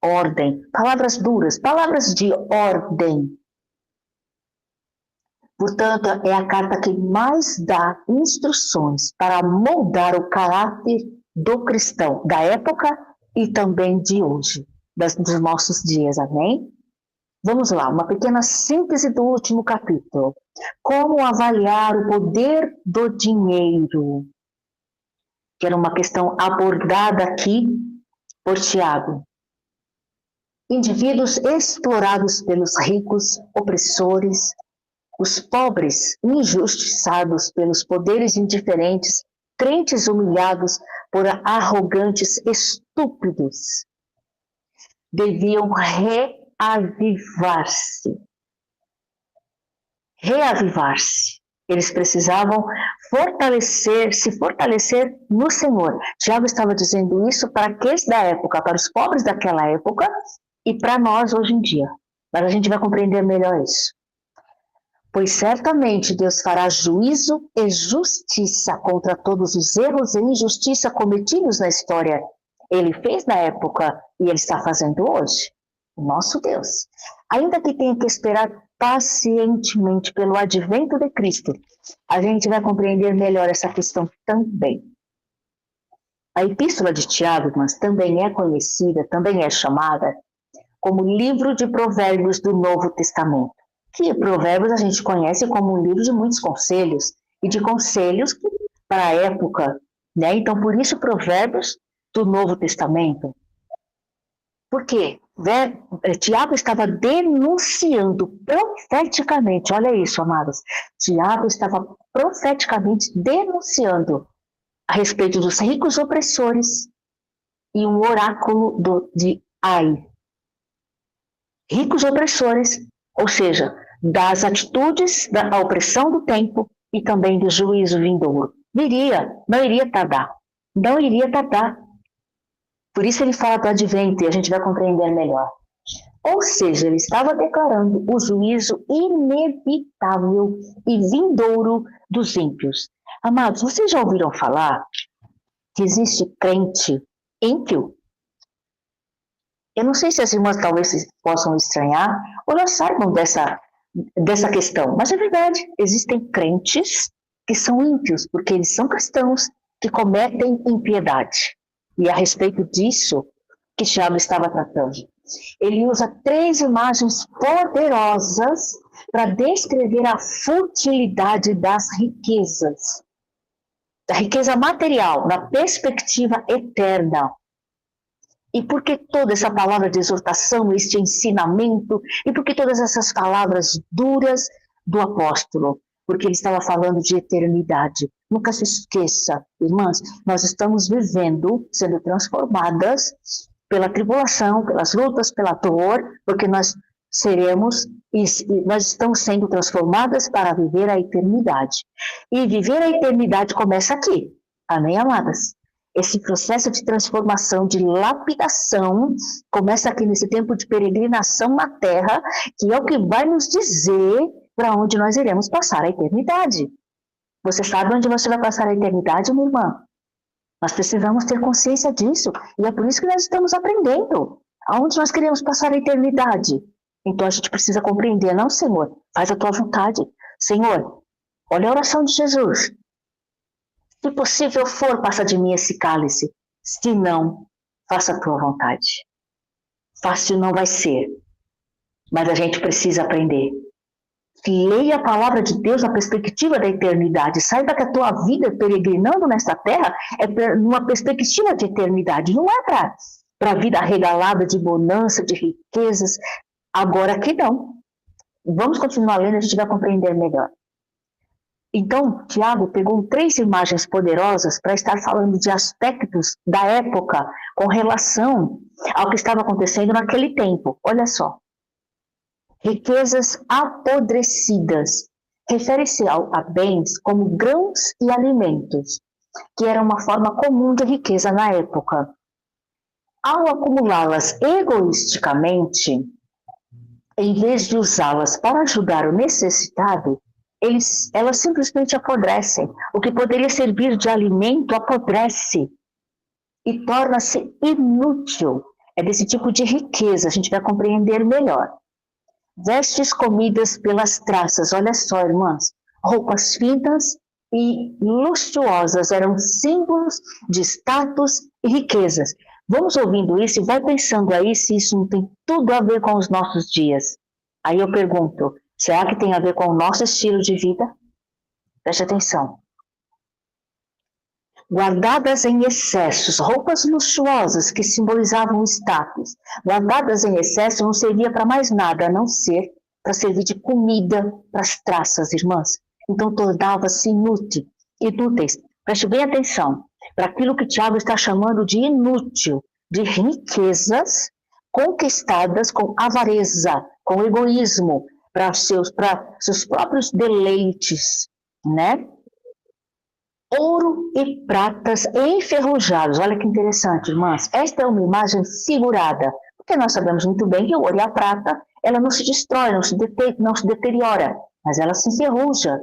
Ordem. Palavras duras, palavras de ordem. Portanto, é a carta que mais dá instruções para moldar o caráter do cristão da época e também de hoje, dos nossos dias, amém? Vamos lá, uma pequena síntese do último capítulo. Como avaliar o poder do dinheiro? Que era uma questão abordada aqui por Tiago. Indivíduos explorados pelos ricos, opressores, os pobres, injustiçados pelos poderes indiferentes, crentes humilhados por arrogantes estúpidos, deviam reavivar-se. Reavivar-se. Eles precisavam se fortalecer no Senhor. Tiago estava dizendo isso para aqueles da época, para os pobres daquela época e para nós hoje em dia. Mas a gente vai compreender melhor isso. Pois certamente Deus fará juízo e justiça contra todos os erros e injustiça cometidos na história. Ele fez na época e ele está fazendo hoje. O nosso Deus. Ainda que tenha que esperar pacientemente pelo advento de Cristo, a gente vai compreender melhor essa questão também. A Epístola de Tiago, mas também é conhecida, também é chamada como livro de provérbios do Novo Testamento. Que Provérbios a gente conhece como um livro de muitos conselhos, e de conselhos para a época, né? Então, por isso, Provérbios do Novo Testamento. Por quê? Tiago estava denunciando profeticamente, olha isso, amados, Tiago estava profeticamente denunciando a respeito dos ricos opressores e um oráculo de Ai. Ricos opressores, ou seja, das atitudes da opressão do tempo e também do juízo vindouro. Não iria tardar. Por isso ele fala do advento e a gente vai compreender melhor. Ou seja, ele estava declarando o juízo inevitável e vindouro dos ímpios. Amados, vocês já ouviram falar que existe crente ímpio? Eu não sei se as irmãs talvez possam estranhar ou não saibam dessa questão, mas é verdade, existem crentes que são ímpios, porque eles são cristãos que cometem impiedade. E a respeito disso que Tiago estava tratando. Ele usa 3 imagens poderosas para descrever a futilidade das riquezas. Da riqueza material, na perspectiva eterna. E por que toda essa palavra de exortação, este ensinamento, e por que todas essas palavras duras do apóstolo? Porque ele estava falando de eternidade. Nunca se esqueça, irmãs, nós estamos vivendo, sendo transformadas pela tribulação, pelas lutas, pela dor, porque nós seremos e nós estamos sendo transformadas para viver a eternidade. E viver a eternidade começa aqui. Amém, amadas? Esse processo de transformação, de lapidação, começa aqui nesse tempo de peregrinação na Terra, que é o que vai nos dizer para onde nós iremos passar a eternidade. Você sabe onde você vai passar a eternidade, minha irmã? Nós precisamos ter consciência disso, e é por isso que nós estamos aprendendo. Aonde nós queremos passar a eternidade? Então a gente precisa compreender, não, Senhor, faz a tua vontade. Senhor, olha a oração de Jesus. Se possível for, passa de mim esse cálice. Se não, faça a tua vontade. Fácil não vai ser, mas a gente precisa aprender. Leia a palavra de Deus na perspectiva da eternidade. Saiba que a tua vida peregrinando nesta terra é numa perspectiva de eternidade. Não é para a vida regalada de bonança, de riquezas. Agora aqui não. Vamos continuar lendo, a gente vai compreender melhor. Então, Tiago pegou 3 imagens poderosas para estar falando de aspectos da época com relação ao que estava acontecendo naquele tempo. Olha só. Riquezas apodrecidas. Refere-se a bens como grãos e alimentos, que era uma forma comum de riqueza na época. Ao acumulá-las egoisticamente, em vez de usá-las para ajudar o necessitado, elas simplesmente apodrecem. O que poderia servir de alimento apodrece e torna-se inútil. É desse tipo de riqueza, a gente vai compreender melhor. Vestes comidas pelas traças, olha só, irmãs, roupas finas e luxuosas eram símbolos de status e riquezas. Vamos ouvindo isso e vai pensando aí se isso não tem tudo a ver com os nossos dias. Aí eu pergunto, será que tem a ver com o nosso estilo de vida? Preste atenção. Guardadas em excessos, roupas luxuosas que simbolizavam status, guardadas em excesso não servia para mais nada, a não ser para servir de comida para as traças, irmãs. Então tornava-se inúteis. Preste bem atenção para aquilo que Tiago está chamando de inútil, de riquezas conquistadas com avareza, com egoísmo, para seus próprios deleites, né? Ouro e pratas enferrujados. Olha que interessante, irmãs. Esta é uma imagem figurada, porque nós sabemos muito bem que o ouro e a prata, ela não se destrói, não se deteriora, mas ela se enferruja.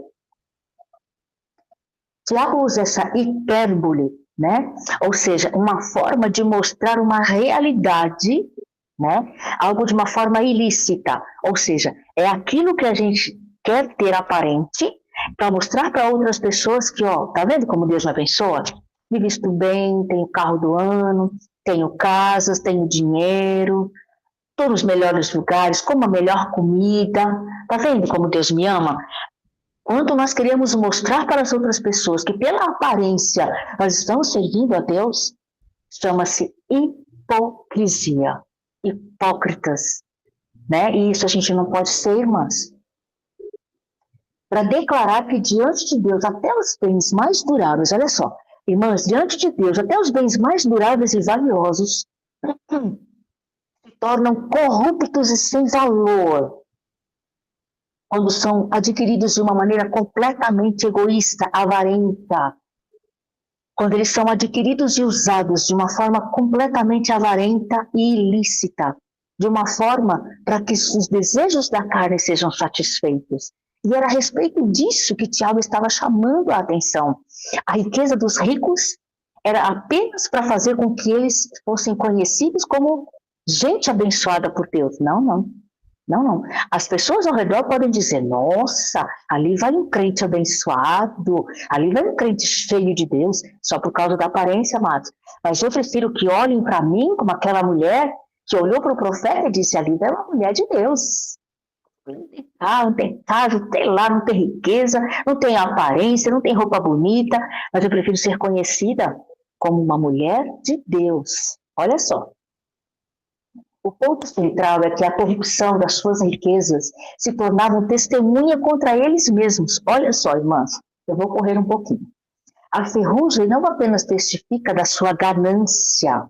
Tiago usa essa hipérbole, né? Ou seja, uma forma de mostrar uma realidade, né? Algo de uma forma ilícita. Ou seja, é aquilo que a gente quer ter aparente, para mostrar para outras pessoas que, ó, tá vendo como Deus me abençoa? Me visto bem, tenho carro do ano, tenho casas, tenho dinheiro, estou nos melhores lugares, como a melhor comida, tá vendo como Deus me ama? Quando nós queremos mostrar para as outras pessoas que pela aparência nós estamos servindo a Deus, chama-se hipocrisia, hipócritas, né? E isso a gente não pode ser, irmãs. Para declarar que diante de Deus até os bens mais duráveis, olha só, irmãs, diante de Deus até os bens mais duráveis e valiosos se tornam corruptos e sem valor quando são adquiridos de uma maneira completamente egoísta, avarenta. Quando eles são adquiridos e usados de uma forma completamente avarenta e ilícita, de uma forma para que os desejos da carne sejam satisfeitos. E era a respeito disso que Tiago estava chamando a atenção. A riqueza dos ricos era apenas para fazer com que eles fossem conhecidos como gente abençoada por Deus. Não. As pessoas ao redor podem dizer, nossa, ali vai um crente abençoado, ali vai um crente cheio de Deus, só por causa da aparência, amados. Mas eu prefiro que olhem para mim como aquela mulher que olhou para o profeta e disse, ali vai uma mulher de Deus. Não tem casa, não tem lar, não tem riqueza, não tem aparência, não tem roupa bonita, mas eu prefiro ser conhecida como uma mulher de Deus. Olha só. O ponto central é que a corrupção das suas riquezas se tornava testemunha contra eles mesmos. Olha só, irmãs, eu vou correr um pouquinho. A ferrugem não apenas testifica da sua ganância,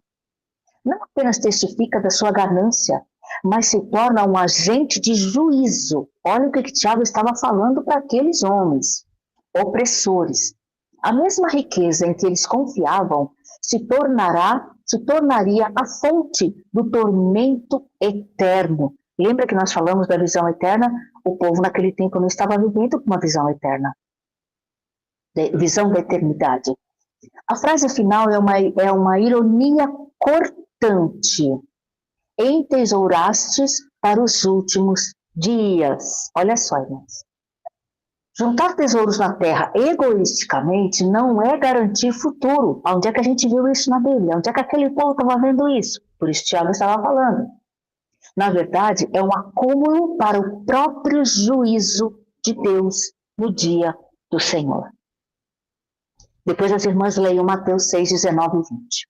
não apenas testifica da sua ganância, mas se torna um agente de juízo. Olha o que Tiago estava falando para aqueles homens opressores. A mesma riqueza em que eles confiavam se tornaria a fonte do tormento eterno. Lembra que nós falamos da visão eterna? O povo naquele tempo não estava vivendo com uma visão eterna, visão da eternidade. A frase final é uma ironia cortante. Entesourastes para os últimos dias. Olha só, irmãos. Juntar tesouros na terra egoisticamente não é garantir futuro. Onde é que a gente viu isso na Bíblia? Onde é que aquele povo estava vendo isso? Por isso Tiago estava falando. Na verdade, é um acúmulo para o próprio juízo de Deus no dia do Senhor. Depois as irmãs leiam Mateus 6, 19 e 20.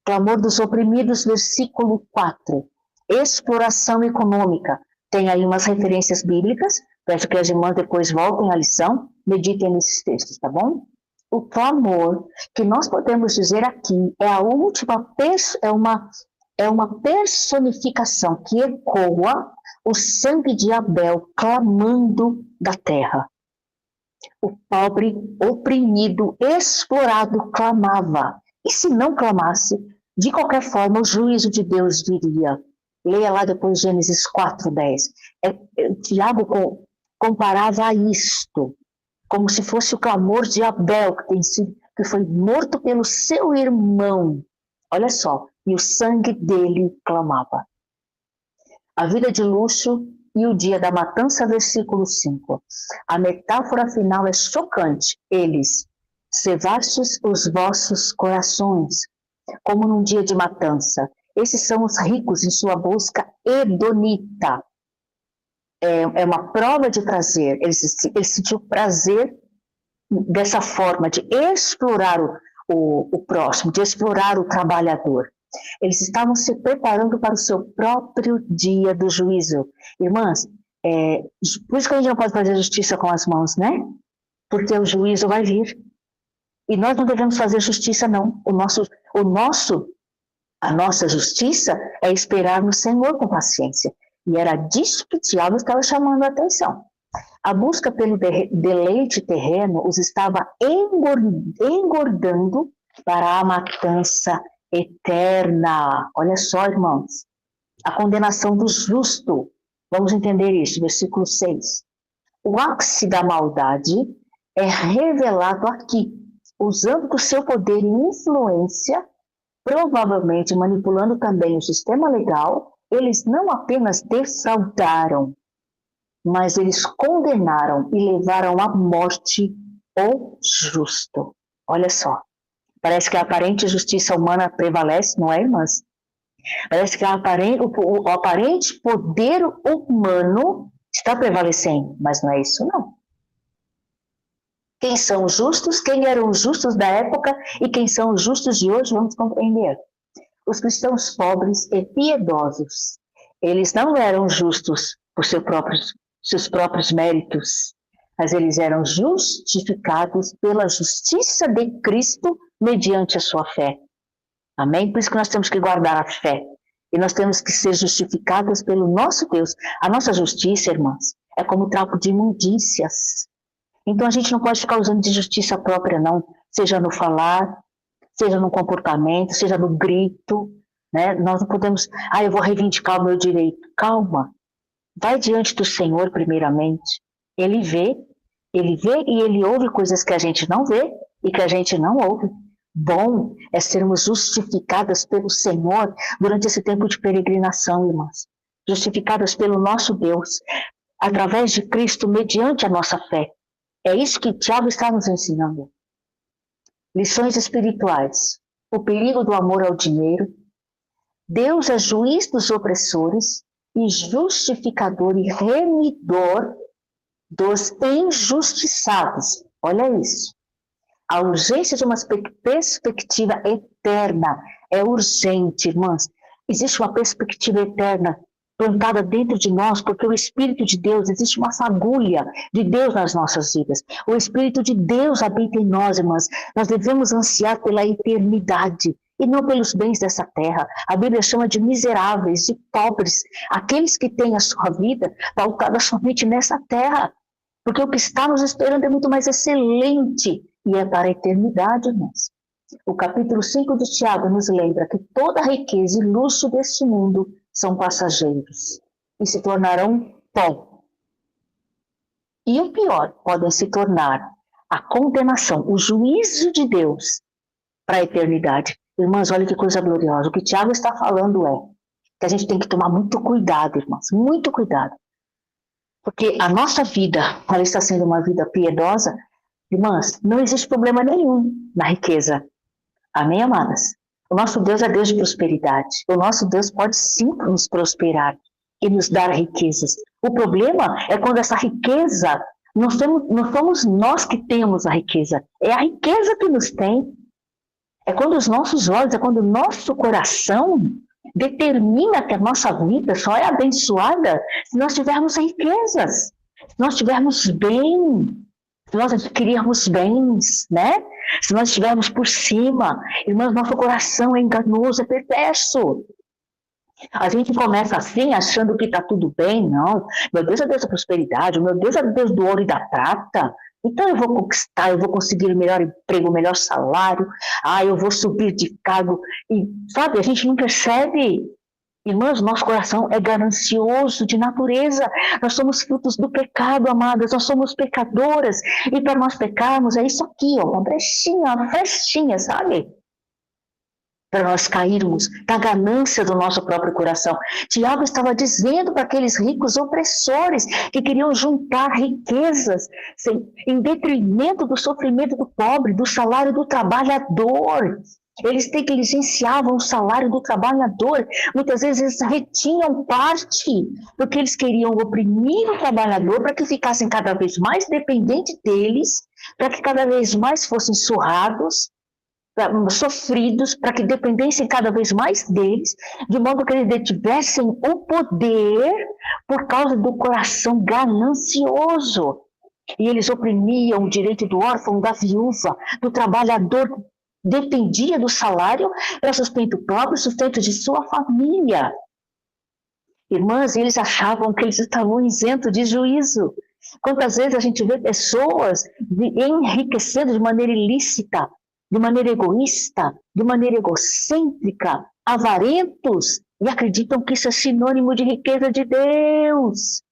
Clamor dos oprimidos, versículo 4. Exploração econômica. Tem aí umas referências bíblicas. Peço que as irmãs depois voltem à lição, meditem nesses textos, tá bom? O clamor que nós podemos dizer aqui é a última, é uma personificação que ecoa o sangue de Abel clamando da terra. O pobre, oprimido, explorado clamava. E se não clamasse, de qualquer forma, o juízo de Deus viria. Leia lá depois Gênesis 4:10. Tiago comparava a isto, como se fosse o clamor de Abel, que foi morto pelo seu irmão. Olha só, e o sangue dele clamava. A vida de luxo e o dia da matança, versículo 5. A metáfora final é chocante. Eles, cevastes os vossos corações, como num dia de matança. Esses são os ricos em sua busca hedonita. É uma prova de prazer. Ele sentiu prazer dessa forma, de explorar o próximo, de explorar o trabalhador. Eles estavam se preparando para o seu próprio dia do juízo. Irmãs, por isso que a gente não pode fazer justiça com as mãos, né? Porque o juízo vai vir. E nós não devemos fazer justiça, não. A nossa justiça é esperar no Senhor com paciência. E era disso que Tiago estava chamando a atenção. A busca pelo deleite terreno os estava engordando para a matança eterna. Olha só, irmãos. A condenação do justo. Vamos entender isso, versículo 6. O ápice da maldade é revelado aqui, usando do seu poder e influência, provavelmente manipulando também o sistema legal. Eles não apenas defraudaram, mas eles condenaram e levaram à morte o justo. Olha só, parece que a aparente justiça humana prevalece, não é, irmãs? Parece que o aparente poder humano está prevalecendo, mas não é isso, não. Quem são os justos? Quem eram os justos da época e quem são os justos de hoje? Vamos compreender. Os cristãos pobres e piedosos, eles não eram justos por seus próprios méritos, mas eles eram justificados pela justiça de Cristo mediante a sua fé. Amém? Por isso que nós temos que guardar a fé. E nós temos que ser justificados pelo nosso Deus. A nossa justiça, irmãs, é como trapo de imundícias. Então a gente não pode ficar usando de justiça própria, não. Seja no falar, seja no comportamento, seja no grito, né? Nós não podemos, eu vou reivindicar o meu direito. Calma, vai diante do Senhor primeiramente. Ele vê e ele ouve coisas que a gente não vê e que a gente não ouve. Bom é sermos justificadas pelo Senhor durante esse tempo de peregrinação, irmãs. Justificadas pelo nosso Deus, através de Cristo, mediante a nossa fé. É isso que Tiago está nos ensinando. Lições espirituais. O perigo do amor ao dinheiro. Deus é juiz dos opressores e justificador e remidor dos injustiçados. Olha isso. A urgência de uma perspectiva eterna é urgente, irmãs. Existe uma perspectiva eterna plantada dentro de nós, porque o Espírito de Deus, existe uma fagulha de Deus nas nossas vidas. O Espírito de Deus habita em nós, irmãs. Nós devemos ansiar pela eternidade. e não pelos bens dessa terra. A Bíblia chama de miseráveis, de pobres, aqueles que têm a sua vida pautada somente nessa terra, porque o que está nos esperando é muito mais excelente e é para a eternidade, irmãos. O capítulo 5 de Tiago nos lembra que toda a riqueza e luxo deste mundo são passageiros e se tornarão pó. E o pior, podem se tornar a condenação, o juízo de Deus para a eternidade. Irmãos, olha que coisa gloriosa. O que Tiago está falando é que a gente tem que tomar muito cuidado, irmãos, muito cuidado. Porque a nossa vida, ela está sendo uma vida piedosa, irmãs, não existe problema nenhum na riqueza. Amém, amadas? O nosso Deus é Deus de prosperidade. O nosso Deus pode sim nos prosperar e nos dar riquezas. O problema é quando essa riqueza, não somos nós que temos a riqueza, é a riqueza que nos tem. É quando os nossos olhos, é quando o nosso coração determina que a nossa vida só é abençoada se nós tivermos riquezas, se nós tivermos bem, se nós adquirirmos bens, né? Se nós estivermos por cima. Irmãos, nosso coração é enganoso, é perverso. A gente começa assim, achando que está tudo bem. Não, meu Deus é Deus da prosperidade, meu Deus é Deus do ouro e da prata. Então eu vou conquistar, eu vou conseguir o melhor emprego, o melhor salário, eu vou subir de cargo. E, sabe, a gente não percebe. Irmãos, nosso coração é ganancioso de natureza. Nós somos frutos do pecado, amadas. Nós somos pecadoras. E para nós pecarmos, é isso aqui, ó, uma brechinha, uma frestinha, sabe? Para nós cairmos na ganância do nosso próprio coração. Tiago estava dizendo para aqueles ricos opressores que queriam juntar riquezas em detrimento do sofrimento do pobre, do salário do trabalhador. Eles negligenciavam o salário do trabalhador. Muitas vezes eles retinham parte, porque eles queriam oprimir o trabalhador para que ficassem cada vez mais dependentes deles, para que cada vez mais fossem surrados, sofridos, para que dependessem cada vez mais deles, de modo que eles detivessem o poder por causa do coração ganancioso. E eles oprimiam o direito do órfão, da viúva, do trabalhador, dependia do salário para sustento próprio, sustento de sua família. Irmãs, eles achavam que eles estavam isentos de juízo. Quantas vezes a gente vê pessoas enriquecendo de maneira ilícita, de maneira egoísta, de maneira egocêntrica, avarentos, e acreditam que isso é sinônimo de riqueza de Deus.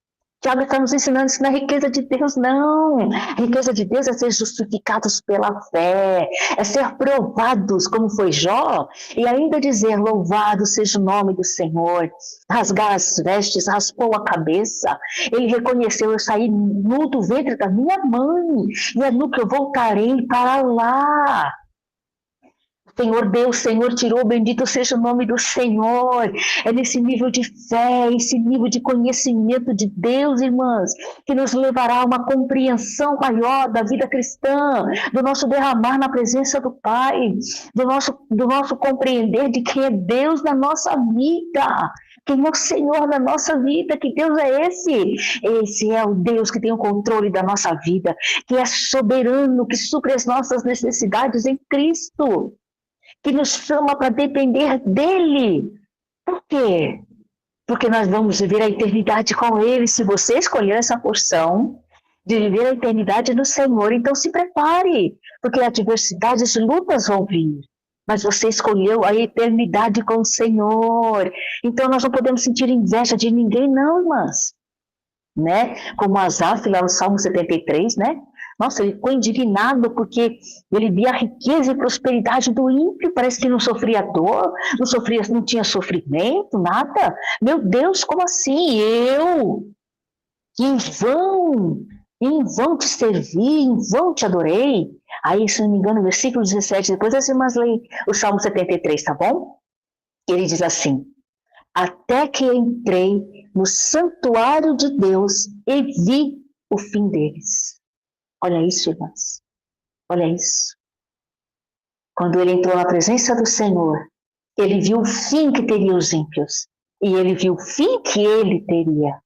Tiago está nos ensinando isso, não é riqueza de Deus, não. A riqueza de Deus é ser justificados pela fé, é ser provados, como foi Jó, e ainda dizer, louvado seja o nome do Senhor. Rasgar as vestes, raspou a cabeça. Ele reconheceu, eu saí nu do ventre da minha mãe, e é nu que eu voltarei para lá. Senhor Deus, Senhor tirou, bendito seja o nome do Senhor. É nesse nível de fé, esse nível de conhecimento de Deus, irmãs, que nos levará a uma compreensão maior da vida cristã, do nosso derramar na presença do Pai, do nosso compreender de quem é Deus na nossa vida. Quem é o Senhor na nossa vida? Que Deus é esse? Esse é o Deus que tem o controle da nossa vida, que é soberano, que supre as nossas necessidades em Cristo, que nos chama para depender dele. Por quê? Porque nós vamos viver a eternidade com ele. Se você escolher essa porção de viver a eternidade no Senhor, então se prepare, porque adversidades e lutas vão vir. Mas você escolheu a eternidade com o Senhor. Então nós não podemos sentir inveja de ninguém, não, irmãs. Né? Como Asaf, lá no Salmo 73, né? Nossa, ele ficou indignado porque ele via a riqueza e prosperidade do ímpio, parece que não sofria dor, não tinha sofrimento, nada. Meu Deus, como assim? Eu, que em vão te servi, em vão te adorei. Aí, se não me engano, versículo 17, depois as irmãs leem o Salmo 73, tá bom? Ele diz assim, até que entrei no santuário de Deus e vi o fim deles. Olha isso, irmãs. Olha isso. Quando ele entrou na presença do Senhor, ele viu o fim que teriam os ímpios. E ele viu o fim que ele teria.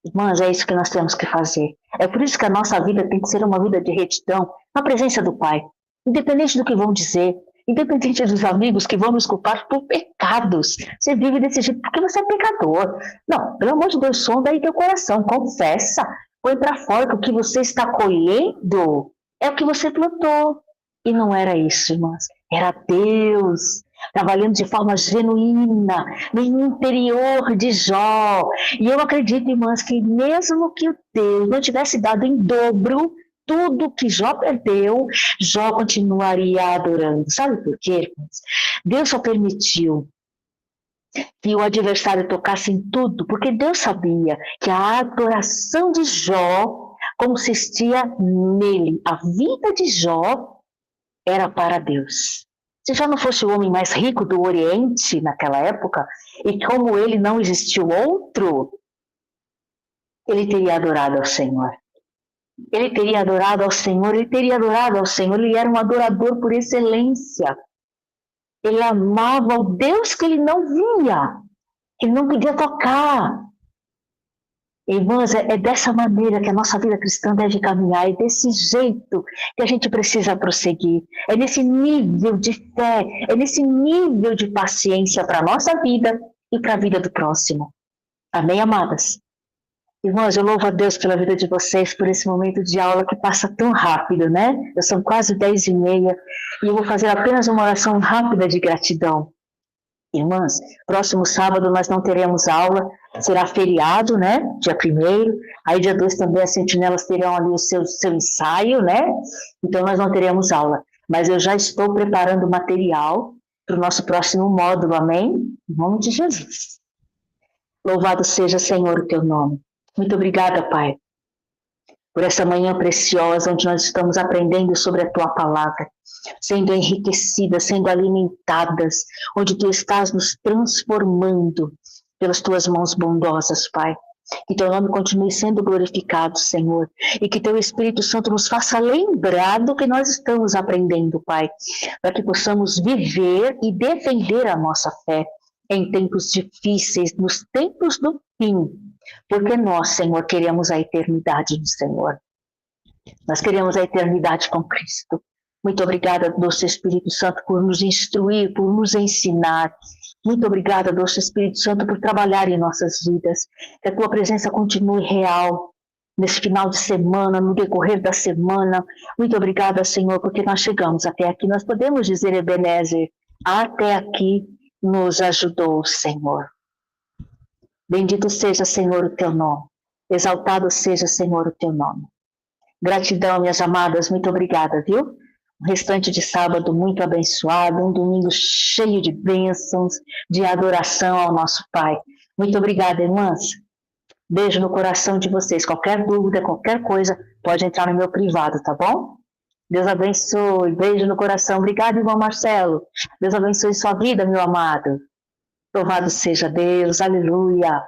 Irmãs, é isso que nós temos que fazer. É por isso que a nossa vida tem que ser uma vida de retidão na presença do Pai. Independente do que vão dizer, Independente dos amigos que vão nos culpar por pecados. Você vive desse jeito porque você é pecador. Não, pelo amor de Deus, sonda aí teu coração, confessa, põe para fora que o que você está colhendo é o que você plantou. E não era isso, irmãs. Era Deus trabalhando de forma genuína no interior de Jó. E eu acredito, irmãs, que mesmo que o Deus não tivesse dado em dobro tudo que Jó perdeu, Jó continuaria adorando. Sabe por quê, irmãs? Deus só permitiu que o adversário tocasse em tudo, porque Deus sabia que a adoração de Jó consistia nele. A vida de Jó era para Deus. Se já não fosse o homem mais rico do Oriente naquela época, e como ele não existiu outro, ele teria adorado ao Senhor. Ele teria adorado ao Senhor, ele teria adorado ao Senhor, ele era um adorador por excelência. Ele amava o Deus que ele não via, que ele não podia tocar. Irmãs, é dessa maneira que a nossa vida cristã deve caminhar, é desse jeito que a gente precisa prosseguir. É nesse nível de fé, é nesse nível de paciência para a nossa vida e para a vida do próximo. Amém, amadas? Irmãs, eu louvo a Deus pela vida de vocês, por esse momento de aula que passa tão rápido, né? Já são quase 10h30 e eu vou fazer apenas uma oração rápida de gratidão. Irmãs, próximo sábado nós não teremos aula, será feriado, né? Dia 1º, aí dia 2 também as sentinelas terão ali o seu ensaio, né? Então nós não teremos aula, mas eu já estou preparando o material para o nosso próximo módulo, amém? Em nome de Jesus. Louvado seja, Senhor, o teu nome. Muito obrigada, Pai, por essa manhã preciosa, onde nós estamos aprendendo sobre a Tua Palavra, sendo enriquecidas, sendo alimentadas, onde Tu estás nos transformando pelas Tuas mãos bondosas, Pai. Que Teu nome continue sendo glorificado, Senhor, e que Teu Espírito Santo nos faça lembrar do que nós estamos aprendendo, Pai, para que possamos viver e defender a nossa fé em tempos difíceis, nos tempos do fim, porque nós, Senhor, queremos a eternidade no Senhor. Nós queremos a eternidade com Cristo. Muito obrigada, doce Espírito Santo, por nos instruir, por nos ensinar. Muito obrigada, doce Espírito Santo, por trabalhar em nossas vidas. Que a Tua presença continue real nesse final de semana, no decorrer da semana. Muito obrigada, Senhor, porque nós chegamos até aqui. Nós podemos dizer, Ebenezer, até aqui nos ajudou o Senhor. Bendito seja, Senhor, o Teu nome. Exaltado seja, Senhor, o Teu nome. Gratidão, minhas amadas, muito obrigada, viu? Um restante de sábado muito abençoado, um domingo cheio de bênçãos, de adoração ao nosso Pai. Muito obrigada, irmãs. Beijo no coração de vocês. Qualquer dúvida, qualquer coisa, pode entrar no meu privado, tá bom? Deus abençoe. Beijo no coração. Obrigada, irmão Marcelo. Deus abençoe sua vida, meu amado. Louvado seja Deus. Aleluia.